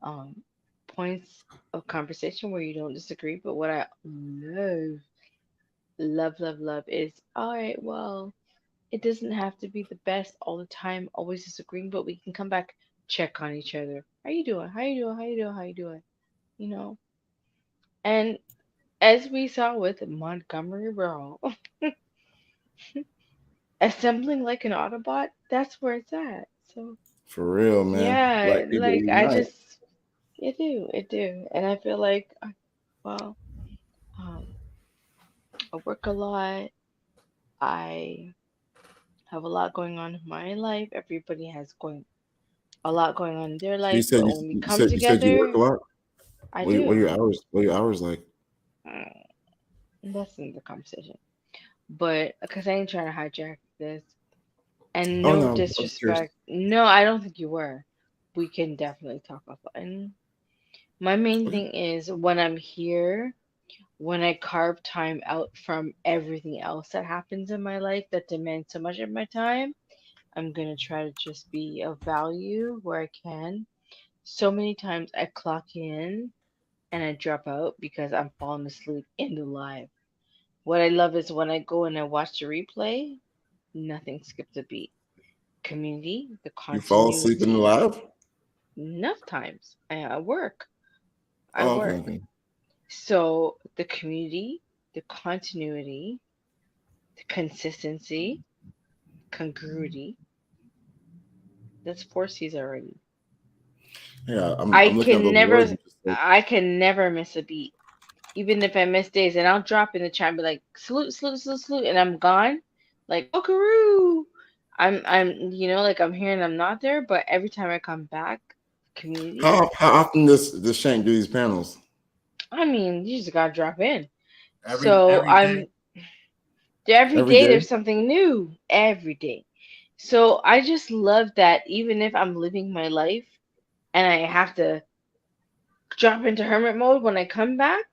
um points of conversation where you don't disagree. But what I love is all right. Well, it doesn't have to be the best all the time, always disagreeing, but we can come back, check on each other. How you doing? How you doing? How you doing? How you doing? You know. And as we saw with Montgomery Burl, assembling like an Autobot, that's where it's at. So For real, man. yeah, Black people like I unite. just it do, and I feel like well, um, I work a lot. I have a lot going on in my life. Everybody has going a lot going on in their So you life, said but you, when we you come said you said you work together, a lot. I What are your do. hours? What are your hours like? Mm, that's in the conversation. But because I ain't trying to hijack this, and Oh no no, I'm curious. disrespect, no, I don't think you were. We can definitely talk offline. My main Okay. thing is when I'm here, when I carve time out from everything else that happens in my life that demands so much of my time, I'm gonna try to just be of value where I can. So many times I clock in and I drop out because I'm falling asleep in the live. What I love is when I go and I watch the replay, nothing skips a beat. Community, the You fall asleep in the continuity, live? enough times. I work. I Oh, okay, work. okay. So the community, the continuity, the consistency, congruity, that's four C's already. Yeah, I'm I I'm looking at can those words never you just said. I can never miss a beat. Even if I miss days and I'll drop in the chat and be like, salute, salute, salute, salute, and I'm gone. Like, Okaroo. I'm like I'm here and I'm not there, but every time I come back, community, How often does Shank do these panels? I mean, you just gotta drop in. every So every day. I'm every Every day day? there's something new. Every day. So I just love that even if I'm living my life and I have to drop into hermit mode when I come back,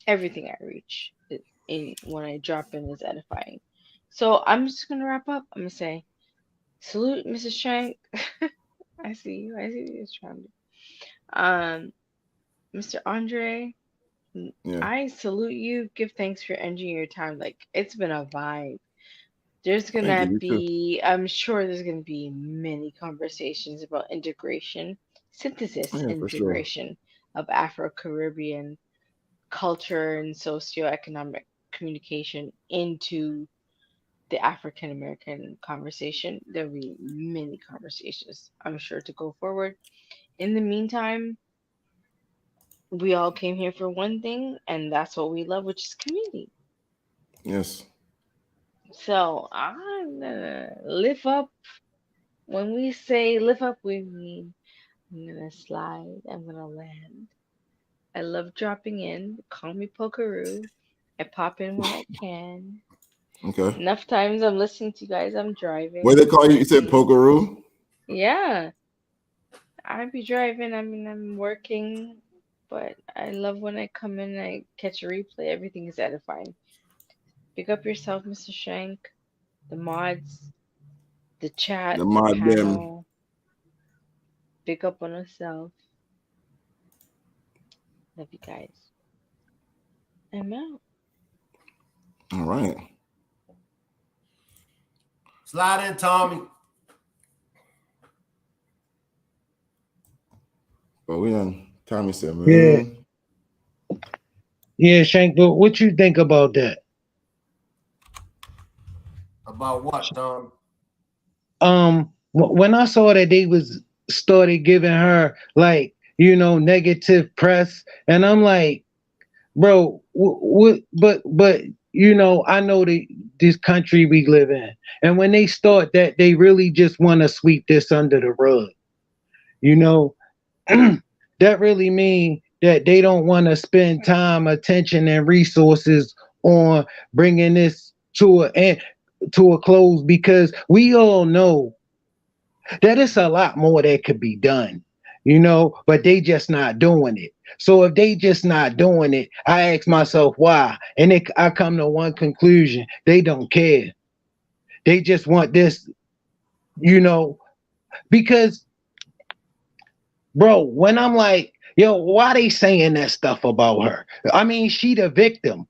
everything I reach in when I drop in is edifying. So I'm just gonna wrap up. I'm gonna say salute, Mrs. Shank. I see you. I see you, Mr. Trying Mr. Andre, Yeah. I salute you. Give thanks for ending your time. Like it's been a vibe. There's Thank you. gonna You too. be, I'm sure there's gonna be many conversations about integration, synthesis, Yeah, for sure. integration of Afro-Caribbean culture and socioeconomic communication into the African American conversation. There'll be many conversations, I'm sure, to go forward. In the meantime, we all came here for one thing, and that's what we love, which is community. Yes. So I'm gonna lift up. When we say lift up, we mean I'm gonna slide, I'm gonna land. I love dropping in. Call me Pokeroo. I pop in when I can. Okay. Enough times I'm listening to you guys. I'm What driving. do they call you? You said See, Pokeroo? yeah, I be driving. I mean, I'm working, but I love when I come in and I catch a replay. Everything is edifying. Pick up yourself, Mr. Shank, the mods, the chat, The the mod them. panel. Pick up on yourself. Love you guys. I'm out. All right. Slide in, Tommy. But we done. Tommy said, Yeah, man. yeah, Shank. But what you think about that? About what, Tom? When I saw that they was started giving her like negative press, and I'm like, bro, what? But I know this country we live in, and when they start that, they really just want to sweep this under the rug. You know, that really mean that they don't want to spend time, attention, and resources on bringing this to a close, because we all know that it's a lot more that could be done, but they just not doing it. So if they just not doing it, I ask myself why, and I come to one conclusion: they don't care. They just want this, you know, because, bro, when I'm like, yo, why they saying that stuff about her? I mean, she the victim.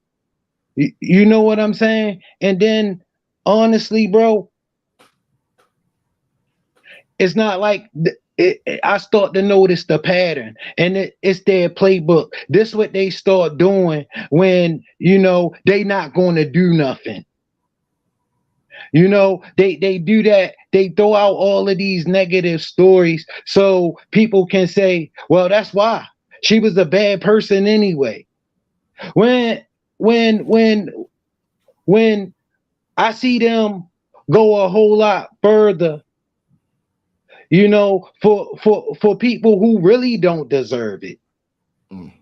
You know what I'm saying? And then, honestly, bro, it's not like I start to notice the pattern, and it's their playbook. This what they start doing when they not going to do nothing. They do that. They throw out all of these negative stories so people can say, well, that's why she was a bad person anyway. When when when when I see them go a whole lot further, for people who really don't deserve it. Mm.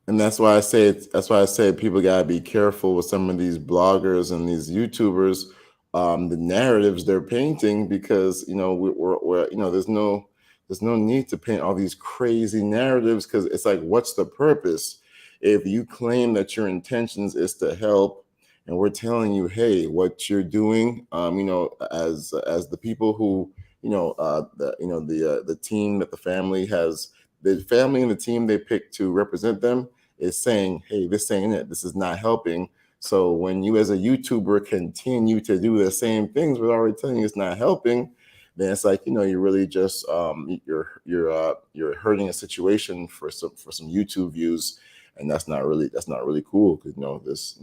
And that's why I say people gotta be careful with some of these bloggers and these YouTubers, the narratives they're painting, because we're there's no need to paint all these crazy narratives, because it's like, what's the purpose if you claim that your intentions is to help, and we're telling you, hey, what you're doing, as the people who the team that the family has, the family and the team they pick to represent them is saying, hey, this ain't it. This is not helping. So when you as a YouTuber continue to do the same things, we're already telling you it's not helping, then it's like, you're really just you're hurting a situation for some YouTube views, and that's not really cool, because this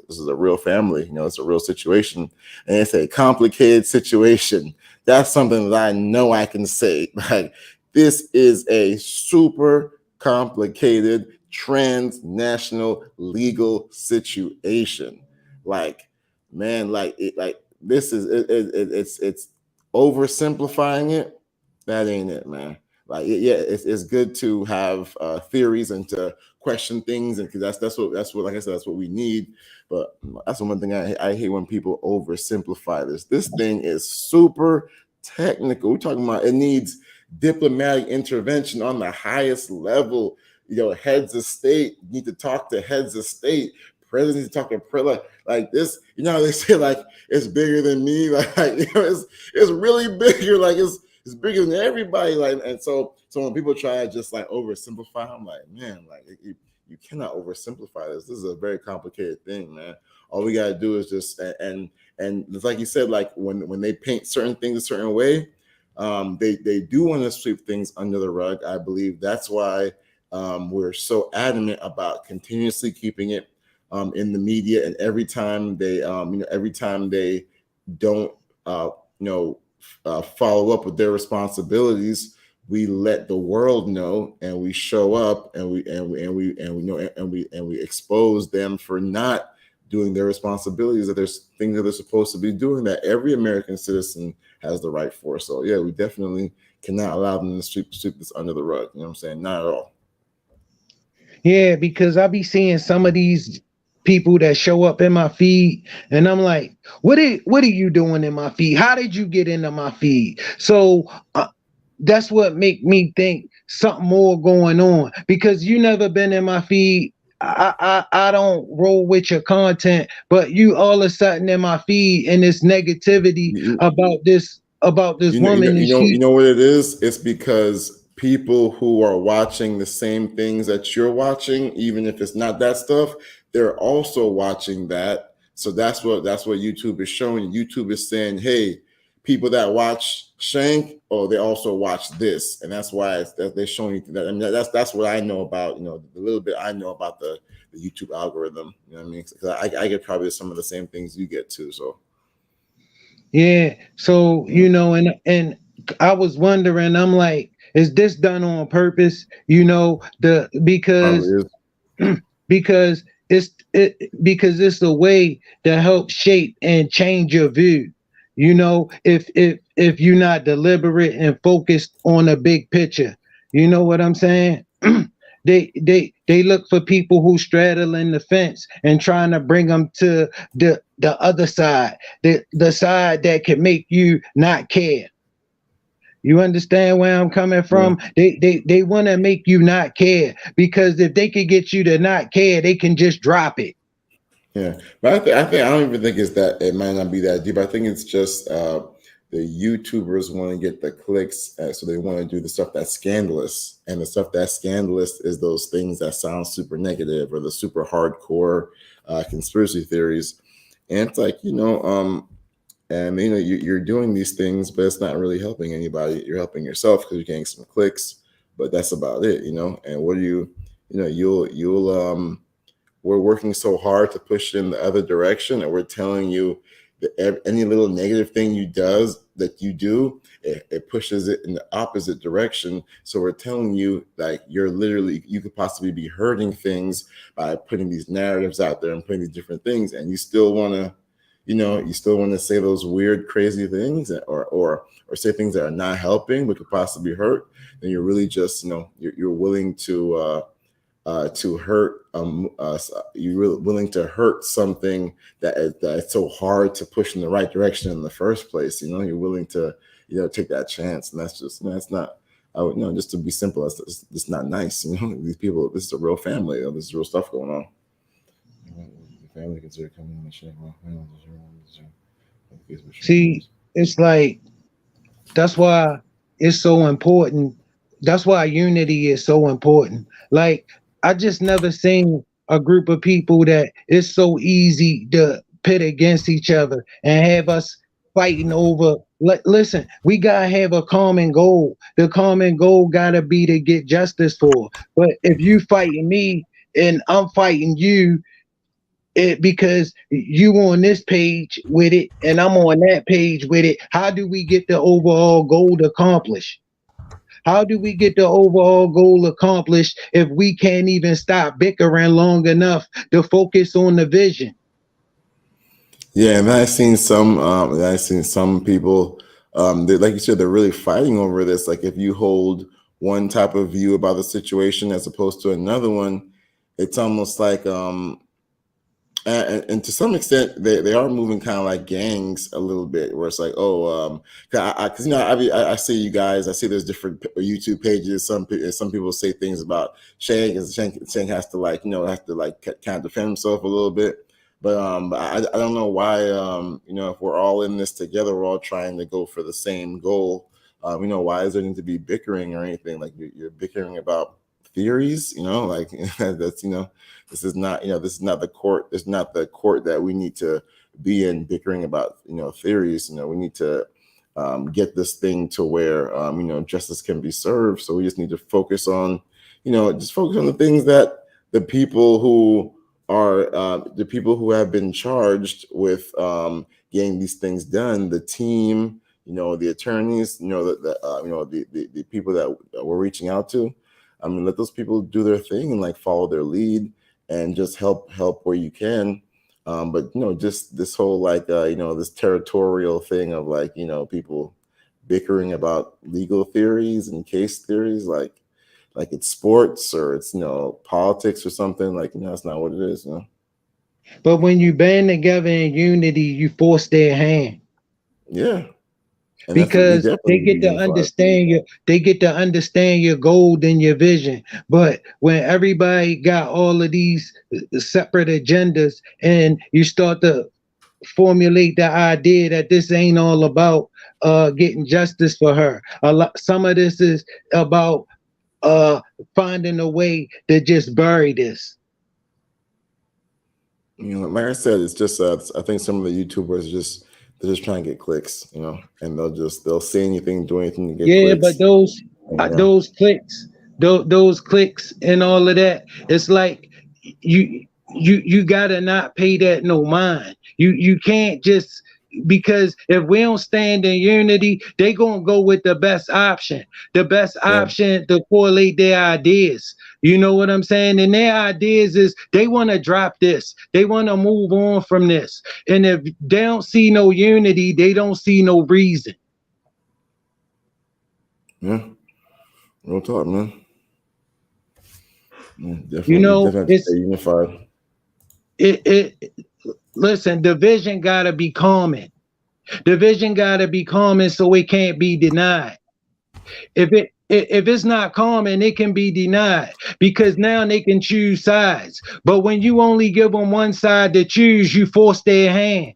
is a real family, it's a real situation, and it's a complicated situation. That's something that I know I can say. Like, this is a super complicated transnational legal situation. Like, man, this is it's oversimplifying it. That ain't it, man. Like, yeah, it's good to have theories and to question things, and because that's what like I said, that's what we need. But that's the one thing I hate, when people oversimplify this. This thing is super technical. We're talking about, it needs diplomatic intervention on the highest level. Heads of state need to talk to heads of state. Presidents need to talk to like this. They say, like, it's bigger than me. Like, it's really bigger. Like, it's bigger than everybody. Like, and so when people try to just like oversimplify, I'm like, man, like, you cannot oversimplify this. This is a very complicated thing, man. All we gotta do is just and it's like you said, like, when they paint certain things a certain way, they do want to sweep things under the rug. I believe that's why we're so adamant about continuously keeping it in the media, and every time they don't follow up with their responsibilities, we let the world know, and we show up, and we expose them for not doing their responsibilities, that there's things that they're supposed to be doing, that every American citizen has the right for. So yeah, we definitely cannot allow them to sweep this under the rug. You know what I'm saying? Not at all. Yeah, because I be seeing some of these people that show up in my feed, and I'm like, what are you doing in my feed? How did you get into my feed? So that's what make me think something more going on, because you never been in my feed. I don't roll with your content, but you all of a sudden in my feed, and this negativity about this woman, and You know what it is? It's because people who are watching the same things that you're watching, even if it's not that stuff, they're also watching that. So that's what YouTube is showing. YouTube is saying, hey, people that watch Shank, oh, they also watch this, and that's why they're showing you that. I mean, that's what I know about, the little bit I know about the YouTube algorithm. You know what I mean? 'Cause I get probably some of the same things you get too. So yeah. So yeah, and I was wondering, I'm like, is this done on purpose? probably Because is. because because it's a way to help shape and change your view. If you're not deliberate and focused on a big picture, you know what I'm saying? They look for people who straddling the fence and trying to bring them to the other side, the side that can make you not care. You understand where I'm coming Yeah. from? They want to make you not care, because if they could get you to not care, they can just drop it. Yeah, but I don't even think it's that. It might not be that deep. I think it's just the YouTubers want to get the clicks, so they want to do the stuff that's scandalous, and the stuff that's scandalous is those things that sound super negative or the super hardcore conspiracy theories. And it's like, and you're doing these things, but it's not really helping anybody. You're helping yourself because you're getting some clicks, but that's about it. And what do you'll we're working so hard to push it in the other direction, and we're telling you that any little negative thing you do, it pushes it in the opposite direction. So we're telling you, like, you could possibly be hurting things by putting these narratives out there and putting these different things, and you still want to say those weird, crazy things, or say things that are not helping but could possibly hurt. Then you're really just, you're willing to hurt. You're really willing to hurt something that's so hard to push in the right direction in the first place. You're willing to take that chance, and that's just that's not. I would, just to be simple, that's just not nice. These people. This is a real family. This is real stuff going on. The family consider coming on the show. See, it's like, that's why it's so important. That's why unity is so important. Like, I just never seen a group of people that it's so easy to pit against each other and have us fighting over. Listen, we gotta have a common goal. The common goal gotta be to get justice for. But if you fighting me and I'm fighting you, because you on this page with it and I'm on that page with it, how do we get the overall goal accomplished? How do we get the overall goal accomplished if we can't even stop bickering long enough to focus on the vision? Yeah, and I've seen some people, like you said, they're really fighting over this. Like, if you hold one type of view about the situation as opposed to another one, it's almost like and to some extent they are moving kind of like gangs a little bit, where it's like, oh, because I see you guys, I see there's different YouTube pages. Some people say things about Shank, and Shank has to kind of defend himself a little bit. But I don't know why, if we're all in this together, we're all trying to go for the same goal. Why is there need to be bickering or anything? Like, you're bickering about theories, like that's this is not the court. It's not the court that we need to be in, bickering about theories. We need to get this thing to where justice can be served. So we just need to focus on the things that the people who have been charged with getting these things done, the team, the attorneys, the people that we're reaching out to. I mean, let those people do their thing and like follow their lead and just help where you can. But just this whole this territorial thing of people bickering about legal theories and case theories, like it's sports or it's politics or something. That's not what it is. But when you band together in unity, you force their hand, Yeah, and that's what we because definitely need to be unified. they get to understand your goal and your vision. But when everybody got all of these separate agendas, and you start to formulate the idea that this ain't all about getting justice for her, some of this is about uh finding a way to just bury this. Like I said, it's just I think some of the YouTubers they're just trying to get clicks, and they'll say anything, do anything to get Yeah, but clicks. And, those clicks, those clicks and all of that, it's like you gotta not pay that no mind. You can't just, because if we don't stand in unity, they gonna go with the best option. The best yeah, option to correlate their ideas. You know what I'm saying? And their ideas is they want to drop this. They want to move on from this. And if they don't see no unity, they don't see no reason. yeah, real talk, man. You Definitely, know, definitely have to stay unified. it listen, division gotta be common. Division gotta be common so it can't be denied. If it's not common, it can be denied because now they can choose sides. But when you only give them one side to choose, you force their hand.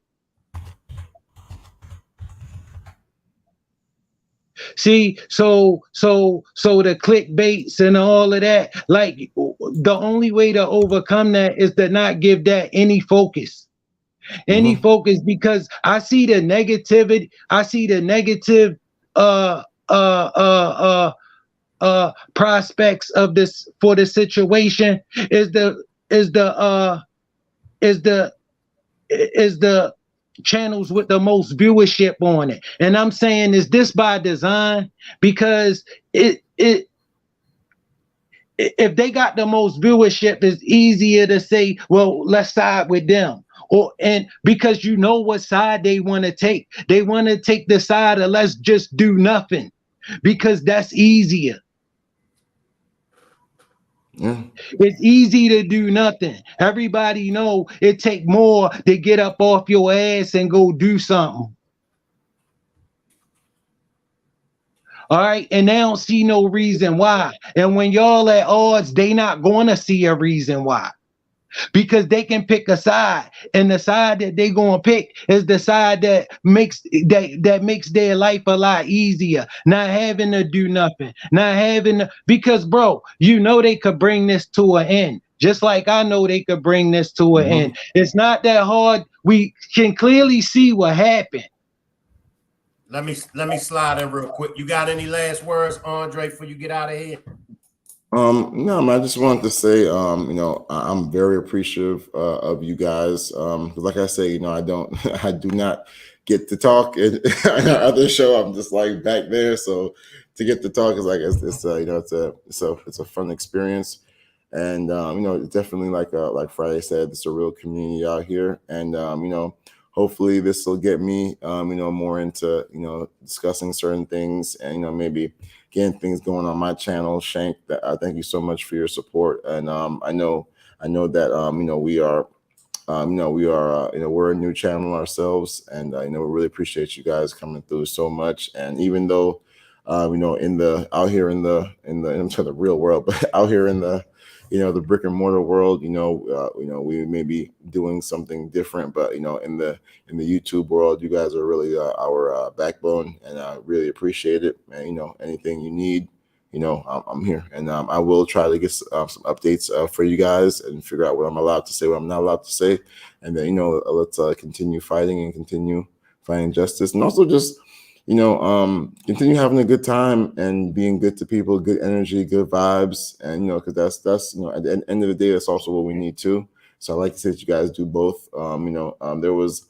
See, so the clickbaits and all of that, like the only way to overcome that is to not give that any focus. Any Mm-hmm. focus because I see the negativity, I see the negative uh uh uh prospects of this for the situation is is the uh is the is the channels with the most viewership on it. And I'm saying, is this by design? Because it if they got the most viewership, it's easier to say, well, let's side with them. Or and because you know what side they want to take. They want to take the side of let's just do nothing because that's easier. Yeah. It's easy to do nothing. Everybody know it take more to get up off your ass and go do something. All right. And they don't see no reason why. And when y'all at odds, they not gonna see a reason why. Because they can pick a side. And the side that they gonna pick is the side that makes their life a lot easier. Not having to do nothing. Not having to, because bro, you know they could bring this to an end. Just like I know they could bring this to an Mm-hmm. end. It's not that hard. We can clearly see what happened. Let me slide in real quick. You got any last words, Andre, before you get out of here? No, man, I just wanted to say, I'm very appreciative of you guys. 'Cause like I say, I don't, I do not get to talk in our other show. I'm just like back there, so to get to talk is like it's a fun experience, and it's definitely like Friday said, it's a real community out here, and hopefully this will get me more into discussing certain things, and maybe getting things going on my channel. Shank, thank you so much for your support, and I know that we are we're a new channel ourselves, and we really appreciate you guys coming through so much. And even though in the out here in I'm sorry, the real world, but out here in the the brick and mortar world, we may be doing something different, but in the YouTube world, you guys are really our backbone, and I really appreciate it. And anything you need, I'm here, and I will try to get some updates for you guys and figure out what I'm allowed to say, what I'm not allowed to say, and then let's continue fighting and continue finding justice, and also just continue having a good time and being good to people, good energy, good vibes, and because that's at the end of the day, that's also what we need too. So I like to say that you guys do both. There was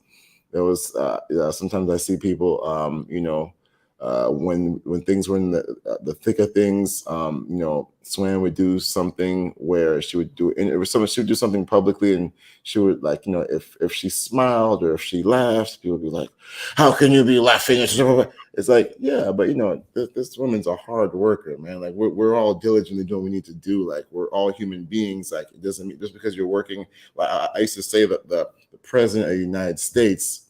sometimes I see people, when things were in the thick of things, Swan would do something where she would do, and it was something she would do something publicly, and she would like, if she smiled or if she laughed, people would be like, "How can you be laughing?" It's like, yeah, but this woman's a hard worker, man. Like we're all diligently doing what we need to do. Like we're all human beings. Like it doesn't mean just because you're working. Like I used to say that the president of the United States,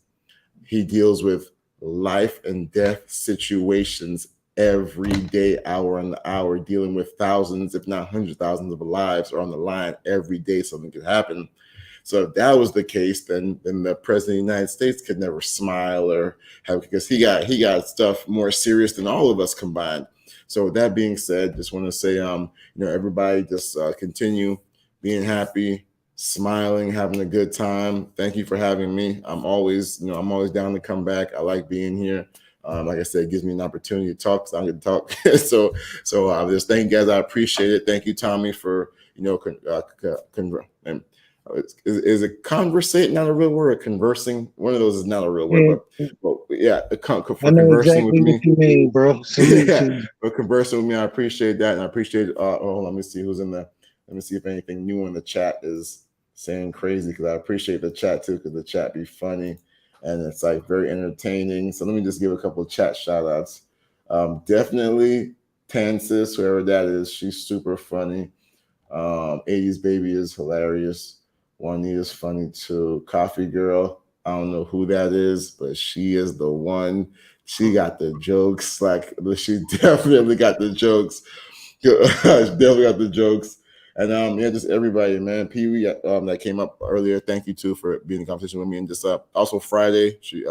he deals with life and death situations every day, hour on the hour, dealing with thousands, if not hundreds of thousands of lives are on the line every day. Something could happen. So if that was the case, then the president of the United States could never smile or have, because he got stuff more serious than all of us combined. So with that being said, just want to say, everybody just continue being happy, smiling, having a good time. Thank you for having me. I'm always down to come back. I like being here. Like I said, it gives me an opportunity to talk because I'm going to talk. so just thank you guys. I appreciate it. Thank you, Tommy, for and is a conversate not a real word? Conversing, one of those is not a real word, Yeah, but yeah, I for know conversing with exactly what me. you mean, bro. Salute Yeah, to you. for conversing with me, I appreciate that, and I appreciate. Hold on, let me see who's in the. Let me see if anything new in the chat is saying crazy, because I appreciate the chat too, because the chat be funny and it's like very entertaining. So let me just give a couple of chat shout outs. Definitely Tansis, whoever that is, she's super funny. 80s Baby is hilarious. Juanita is funny too. Coffee Girl, I don't know who that is, but she is the one. She got the jokes. Like she definitely got the jokes. She definitely got the jokes. And yeah, just everybody, man. Pee Wee that came up earlier. Thank you too for being in conversation with me. And just also Friday, she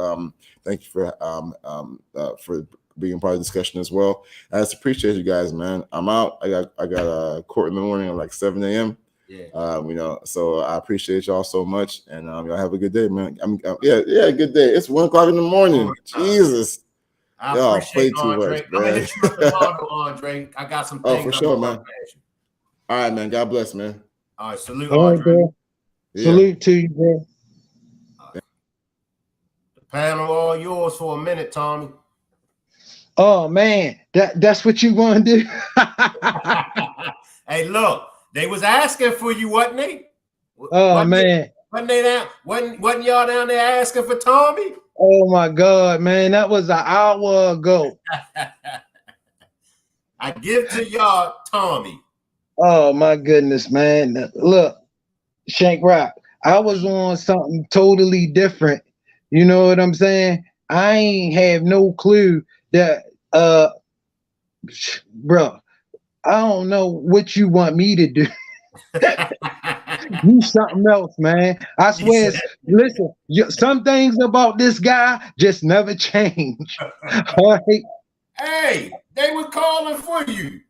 thank you for being part of the discussion as well. I just appreciate you guys, man. I'm out. I got a court in the morning at like 7 a.m. Yeah. So I appreciate y'all so much, and y'all have a good day, man. Yeah, good day. It's 1 o'clock in the morning. Jesus, I y'all appreciate play too much, Andre. I'm gonna man. hit you up tomorrow, Andre. I got some things For I'm sure, gonna man. run past you. All right, man. God bless, man. All right, salute, All right, Andre. bro. Yeah. Salute to you, bro. The panel all yours for a minute, Tommy. Oh man, that's what you want to do. Hey, look, they was asking for you, wasn't they? Oh man. Wasn't they down? Wasn't y'all down there asking for Tommy? Oh my God, man, that was an hour ago. I give to y'all Tommy. Oh my goodness, man. Look, Shank Rock, I was on something totally different. You know what I'm saying? I ain't have no clue that bro, I don't know what you want me to do. You something else, man. I swear. Listen, some things about this guy just never change. All right. Hey, they were calling for you.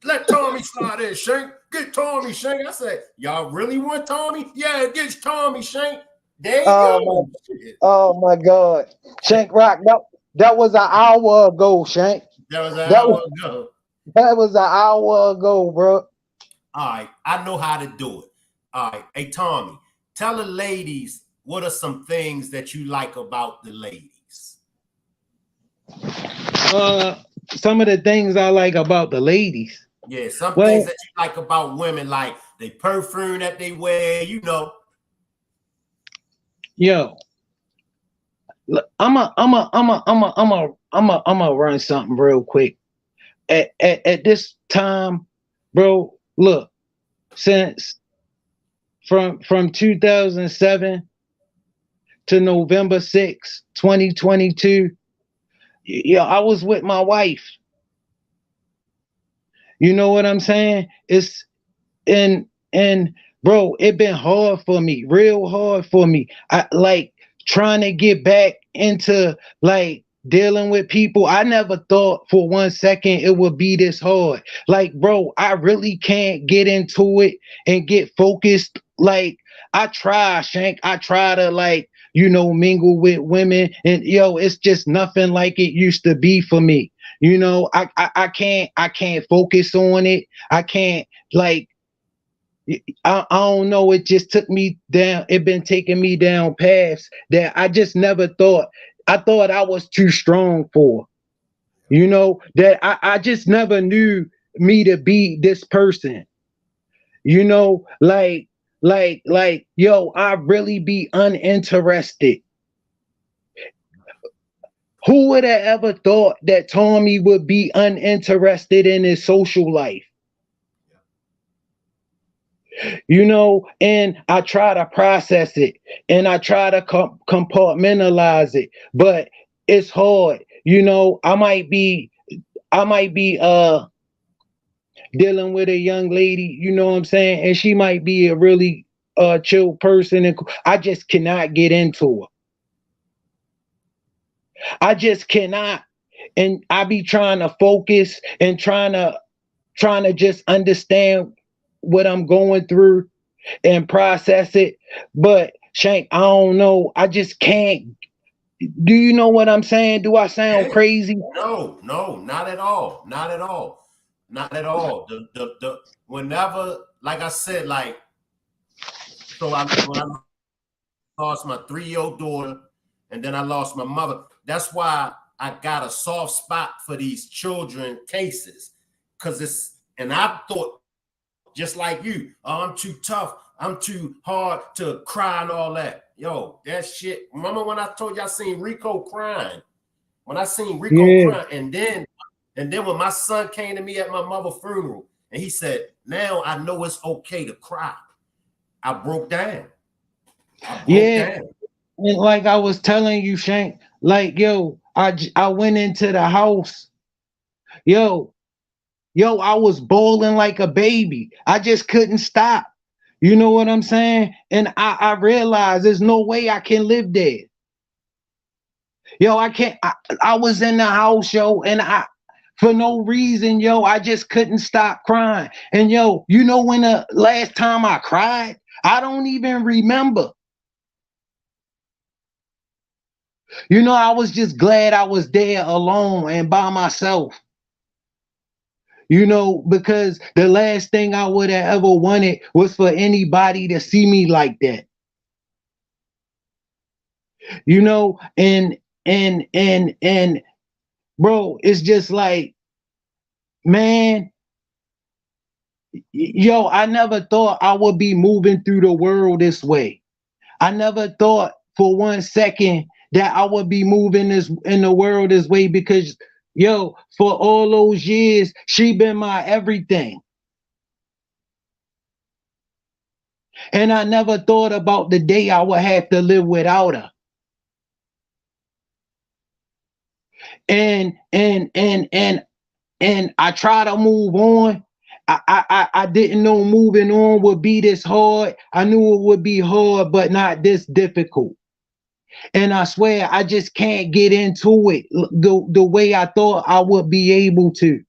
Let Tommy slide in, Shank. Get Tommy, Shank. I said, y'all really want Tommy? Yeah, it gets Tommy, Shank. There you go. Oh my God, Shank Rock. That was an hour ago, Shank. That was an hour ago. That was an hour ago, bro. All right, I know how to do it. All right, hey Tommy, tell the ladies what are some things that you like about the ladies. Some of the things I like about the ladies. Yeah, some things that you like about women, like the perfume that they wear. You know. Yo, I'm a run something real quick. At this time, bro, look, since from 2007 to November 6, 2022, yeah, I was with my wife. You know what I'm saying? It's and bro, it been hard for me, real hard for me. I like trying to get back into like dealing with people. I never thought for 1 second it would be this hard. Like, bro, I really can't get into it and get focused. Like, I try, Shank. I try to like, mingle with women, and it's just nothing like it used to be for me. I can't focus on it. I can't like I don't know. It just took me down. It been taking me down paths that I just never thought. I thought I was too strong for. That I just never knew me to be this person. Yo, I really be uninterested. Who would have ever thought that Tommy would be uninterested in his social life? And I try to process it and I try to compartmentalize it, but it's hard. I might be dealing with a young lady, you know what I'm saying, and she might be a really chill person, and I just cannot get into her. I just cannot. And I be trying to focus and trying to just understand what I'm going through and process it. But Shank, I don't know. I just can't. Do you know what I'm saying? Do I sound crazy? No, not at all. Not at all. Not at all. The whenever, like I said, like when I lost my 3-year-old daughter, and then I lost my mother. That's why I got a soft spot for these children cases, and I thought just like you, oh, I'm too tough, I'm too hard to cry and all that. Yo, that shit. Remember when I told you I seen Rico crying? When I seen Rico crying, and then when my son came to me at my mother's funeral, and he said, Now I know it's okay to cry. I broke down. I broke Yeah, down. and like I was telling you, Shank, like yo, I went into the house, yo, I was bawling like a baby. I just couldn't stop. You know what I'm saying? And I realized there's no way I can live there. Yo, I can't. I was in the house, yo, and for no reason, yo, I just couldn't stop crying. And yo, you know when the last time I cried? I don't even remember. You know, I was just glad I was there alone and by myself. You know, because the last thing I would have ever wanted was for anybody to see me like that. You know, and bro, it's just like, man, yo, I never thought I would be moving through the world this way. I never thought for 1 second that I would be moving this in the world this way because yo, for all those years, she been my everything. And I never thought about the day I would have to live without her. And I try to move on. I didn't know moving on would be this hard. I knew it would be hard, but not this difficult. And I swear I just can't get into it the way I thought I would be able to.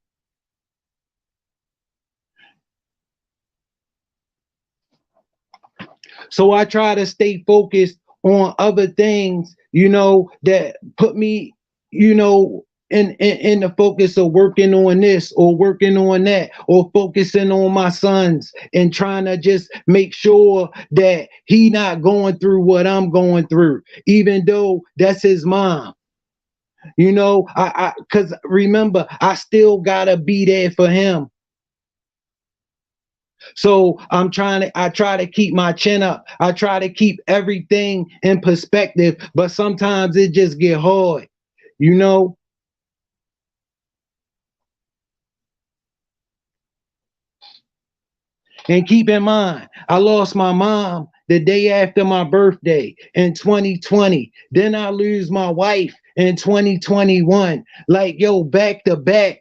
So I try to stay focused on other things, you know, that put me, you know, in the focus of working on this or working on that or focusing on my sons and trying to just make sure that he not going through what I'm going through, even though that's his mom. You know, cause remember, I still gotta be there for him. So I try to keep my chin up. I try to keep everything in perspective, but sometimes it just get hard, you know? And keep in mind, I lost my mom the day after my birthday in 2020. Then I lose my wife in 2021. Like, yo, back to back.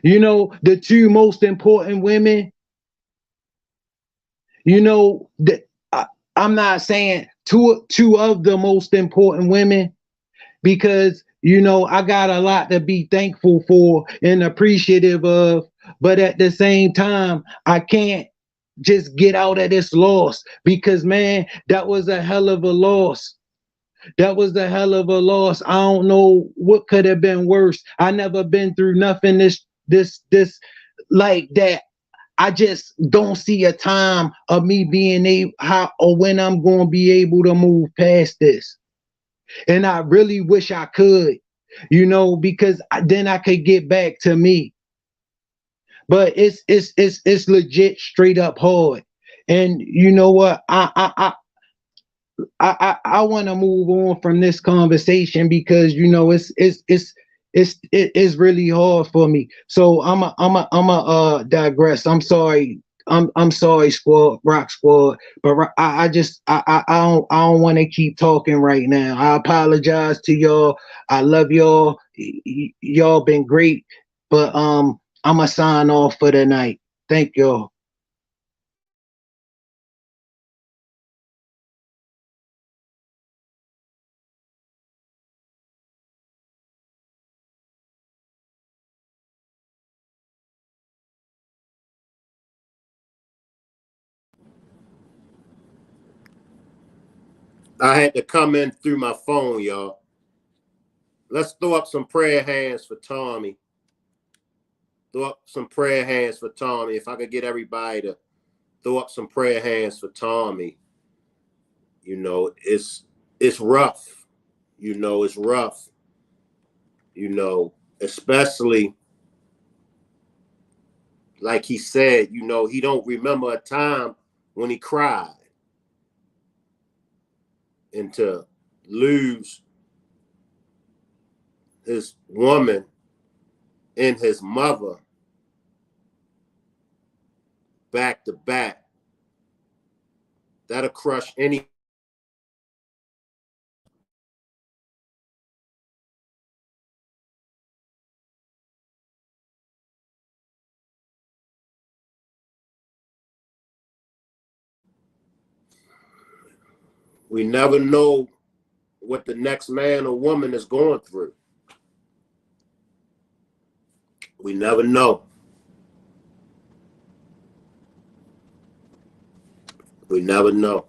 You know, the two most important women, you know, I'm not saying two of the most important women because you know I got a lot to be thankful for and appreciative of, but at the same time I can't just get out of this loss because man, that was a hell of a loss. That was a hell of a loss. I don't know what could have been worse. I never been through nothing this like that. I just don't see a time of me being able how or when I'm going to be able to move past this. And I really wish I could, you know, because then I could get back to me. But it's legit straight up hard. And you know what? I want to move on from this conversation because you know it is really hard for me. So I'm a digress. I'm sorry. I'm sorry, squad, rock squad, but I just I don't want to keep talking right now. I apologize to y'all. I love y'all. Y'all been great, but I'm gonna sign off for the night. Thank y'all. I had to come in through my phone, y'all. Let's throw up some prayer hands for Tommy. Throw up some prayer hands for Tommy. If I could get everybody to throw up some prayer hands for Tommy. You know, it's rough. You know, it's rough. You know, especially like he said, you know, he don't remember a time when he cried. And to lose his woman and his mother back to back, that'll crush any. We never know what the next man or woman is going through. We never know. We never know.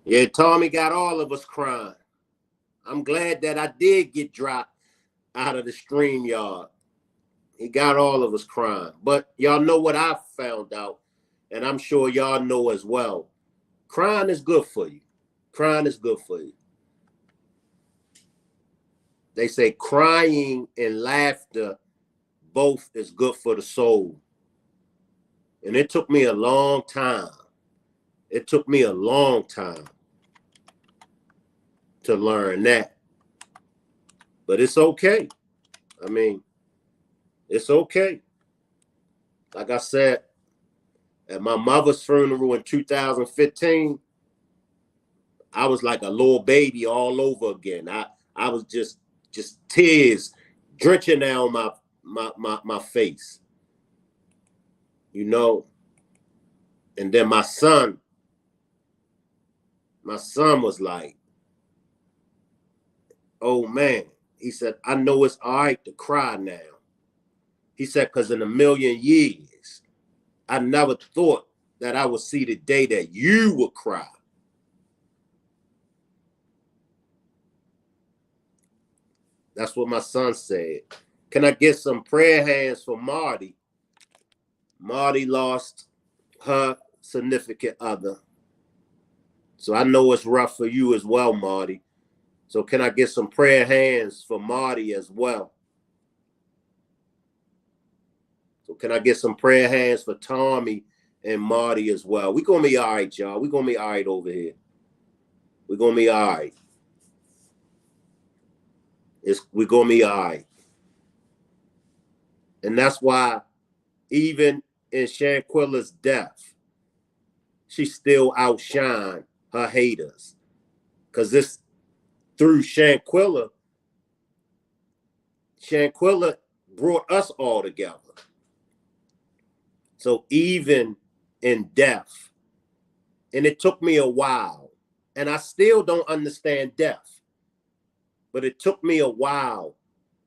Yeah, Tommy got all of us crying. I'm glad that I did get dropped out of the stream yard. He got all of us crying. But y'all know what I found out, and I'm sure y'all know as well. Crying is good for you. Crying is good for you. They say crying and laughter both is good for the soul. And it took me a long time. It took me a long time to learn that. But it's okay. I mean, it's okay. Like I said, at my mother's funeral in 2015, I was like a little baby all over again. I was just tears drenching down my face. You know. And then my son was like, oh man, he said, I know it's all right to cry now. He said, because in a million years, I never thought that I would see the day that you would cry. That's what my son said. Can I get some prayer hands for Marty? Marty lost her significant other. So I know it's rough for you as well, Marty. So can I get some prayer hands for Marty as well? So can I get some prayer hands for Tommy and Marty as well? We're going to be all right, y'all. We're going to be all right over here. We're going to be all right. We're going to be all right. And that's why even in Shanquilla's death, she still outshined her haters. Because this, through Shanquilla brought us all together. So even in death, and it took me a while, and I still don't understand death, but it took me a while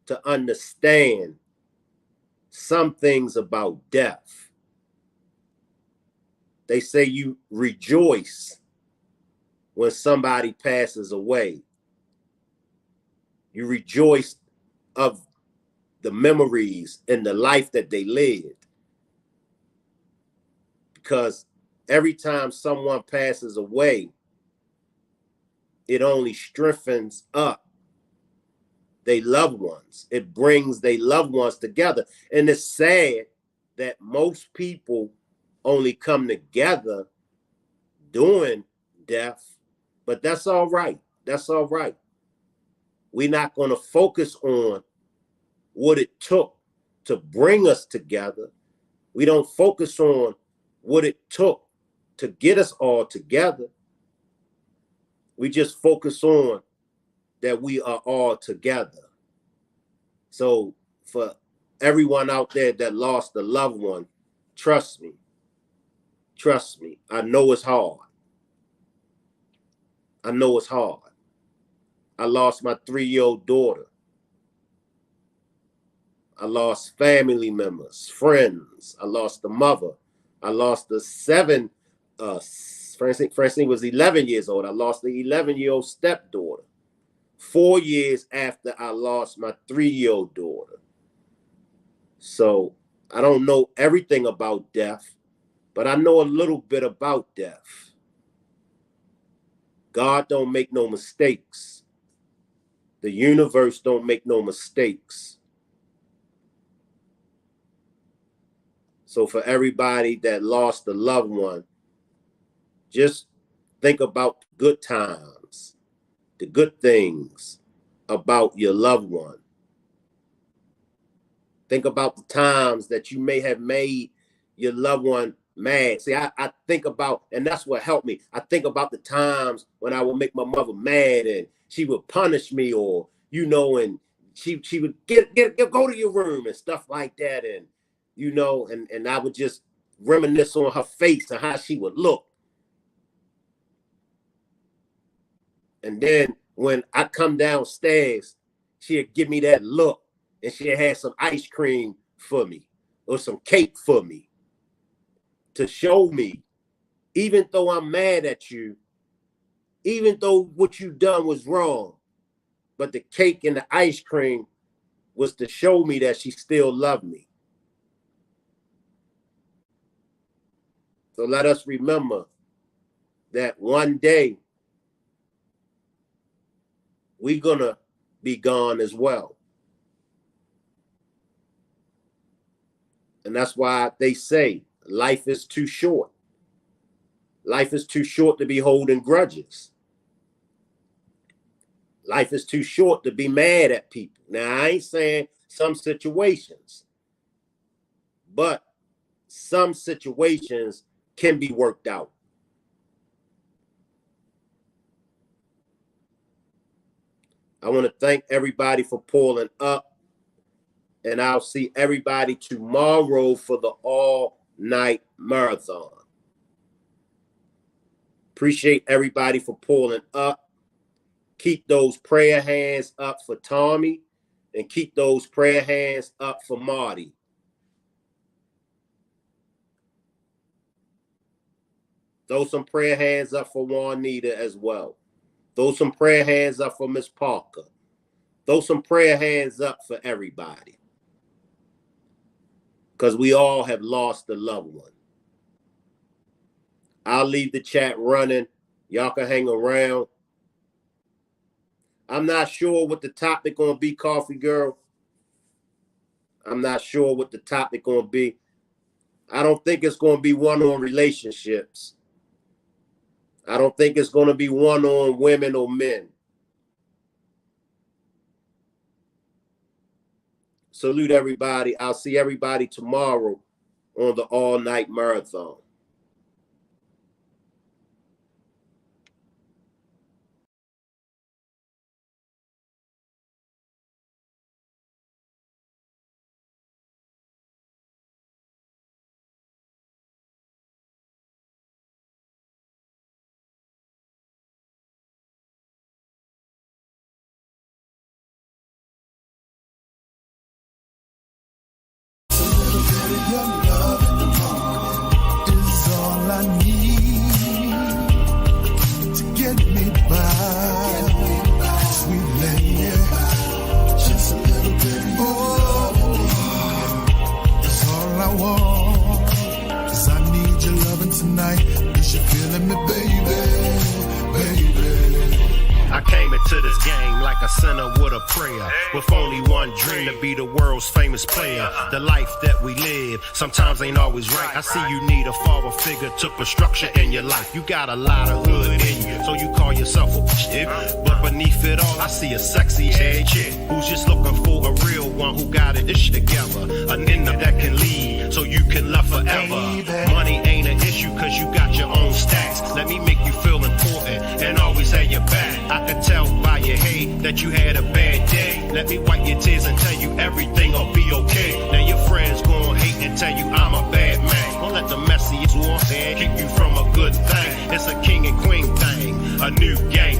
to understand some things about death. They say you rejoice when somebody passes away. You rejoice of the memories and the life that they lived. Because every time someone passes away, it only strengthens up their loved ones. It brings their loved ones together. And it's sad that most people only come together during death, but that's all right. That's all right. We're not going to focus on what it took to bring us together. We don't focus on what it took to get us all together. We just focus on that we are all together. So for everyone out there that lost a loved one, trust me. Trust me. I know it's hard. I know it's hard. I lost my 3-year-old daughter. I lost family members, friends. I lost the mother. I lost the Francine was 11 years old. I lost the 11-year-old stepdaughter 4 years after I lost my 3-year-old daughter. So I don't know everything about death, but I know a little bit about death. God don't make no mistakes. The universe don't make no mistakes. So for everybody that lost a loved one, just think about good times, the good things, about your loved one. Think about the times that you may have made your loved one mad. See, I think about, and that's what helped me. I think about the times when I would make my mother mad and she would punish me, or, you know, and she would go to your room and stuff like that. And, you know, and I would just reminisce on her face and how she would look. And then when I come downstairs, she'd give me that look, and she'd have some ice cream for me or some cake for me to show me, even though I'm mad at you, even though what you done was wrong, but the cake and the ice cream was to show me that she still loved me. So let us remember that one day we're gonna be gone as well. And that's why they say life is too short. Life is too short to be holding grudges. Life is too short to be mad at people. Now, I ain't saying some situations, but some situations can be worked out. I want to thank everybody for pulling up, and I'll see everybody tomorrow for the all-night marathon. Appreciate everybody for pulling up. Keep those prayer hands up for Tommy, and keep those prayer hands up for Marty. Throw some prayer hands up for Juanita as well. Throw some prayer hands up for Miss Parker. Throw some prayer hands up for everybody. Because we all have lost a loved one. I'll leave the chat running. Y'all can hang around. I'm not sure what the topic gonna be, Coffee Girl. I'm not sure what the topic gonna be. I don't think it's gonna be one on relationships. I don't think it's gonna be one on women or men. Salute everybody. I'll see everybody tomorrow on the all-night marathon. I came into this game like a sinner with a prayer, with only one dream to be the world's famous player. The life that we live sometimes ain't always right. I see you need a father figure to put structure in your life. You got a lot of hood in you, so you call yourself a chick. But beneath it all, I see a sexy head chick who's just looking for a real one who got it ish together. A nigga that can lead so you can love forever. Money ain't an issue cause you got your own stacks. Let me make you feel important and always have your back. I can tell by your hate that you had a bad day. Let me wipe your tears and tell you everything'll be okay. Now your friends gon' hate and tell you I'm a bad man. Don't let the messiest war keep you from a good thing. It's a king and queen thing, a new gang.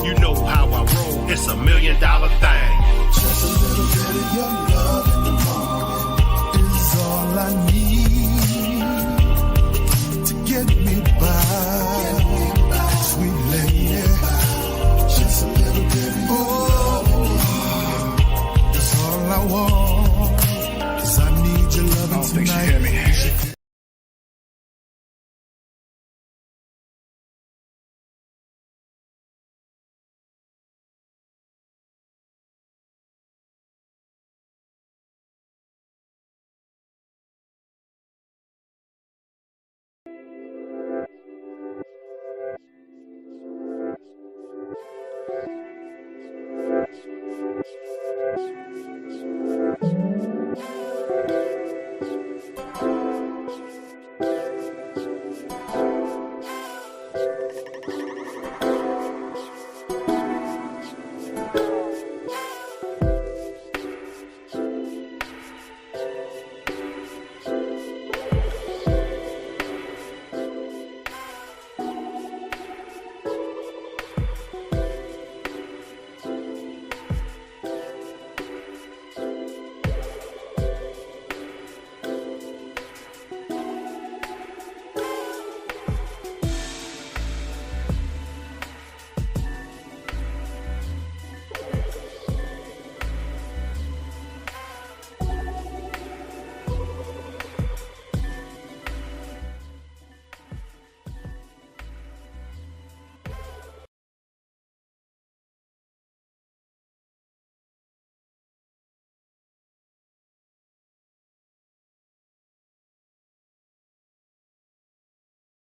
You know how I roll, it's $1 million thing. Just a little bit of your love in the moment is all I need to get me by. Sweet lady, just a little bit of your that's all I want. 'Cause I need your loving tonight.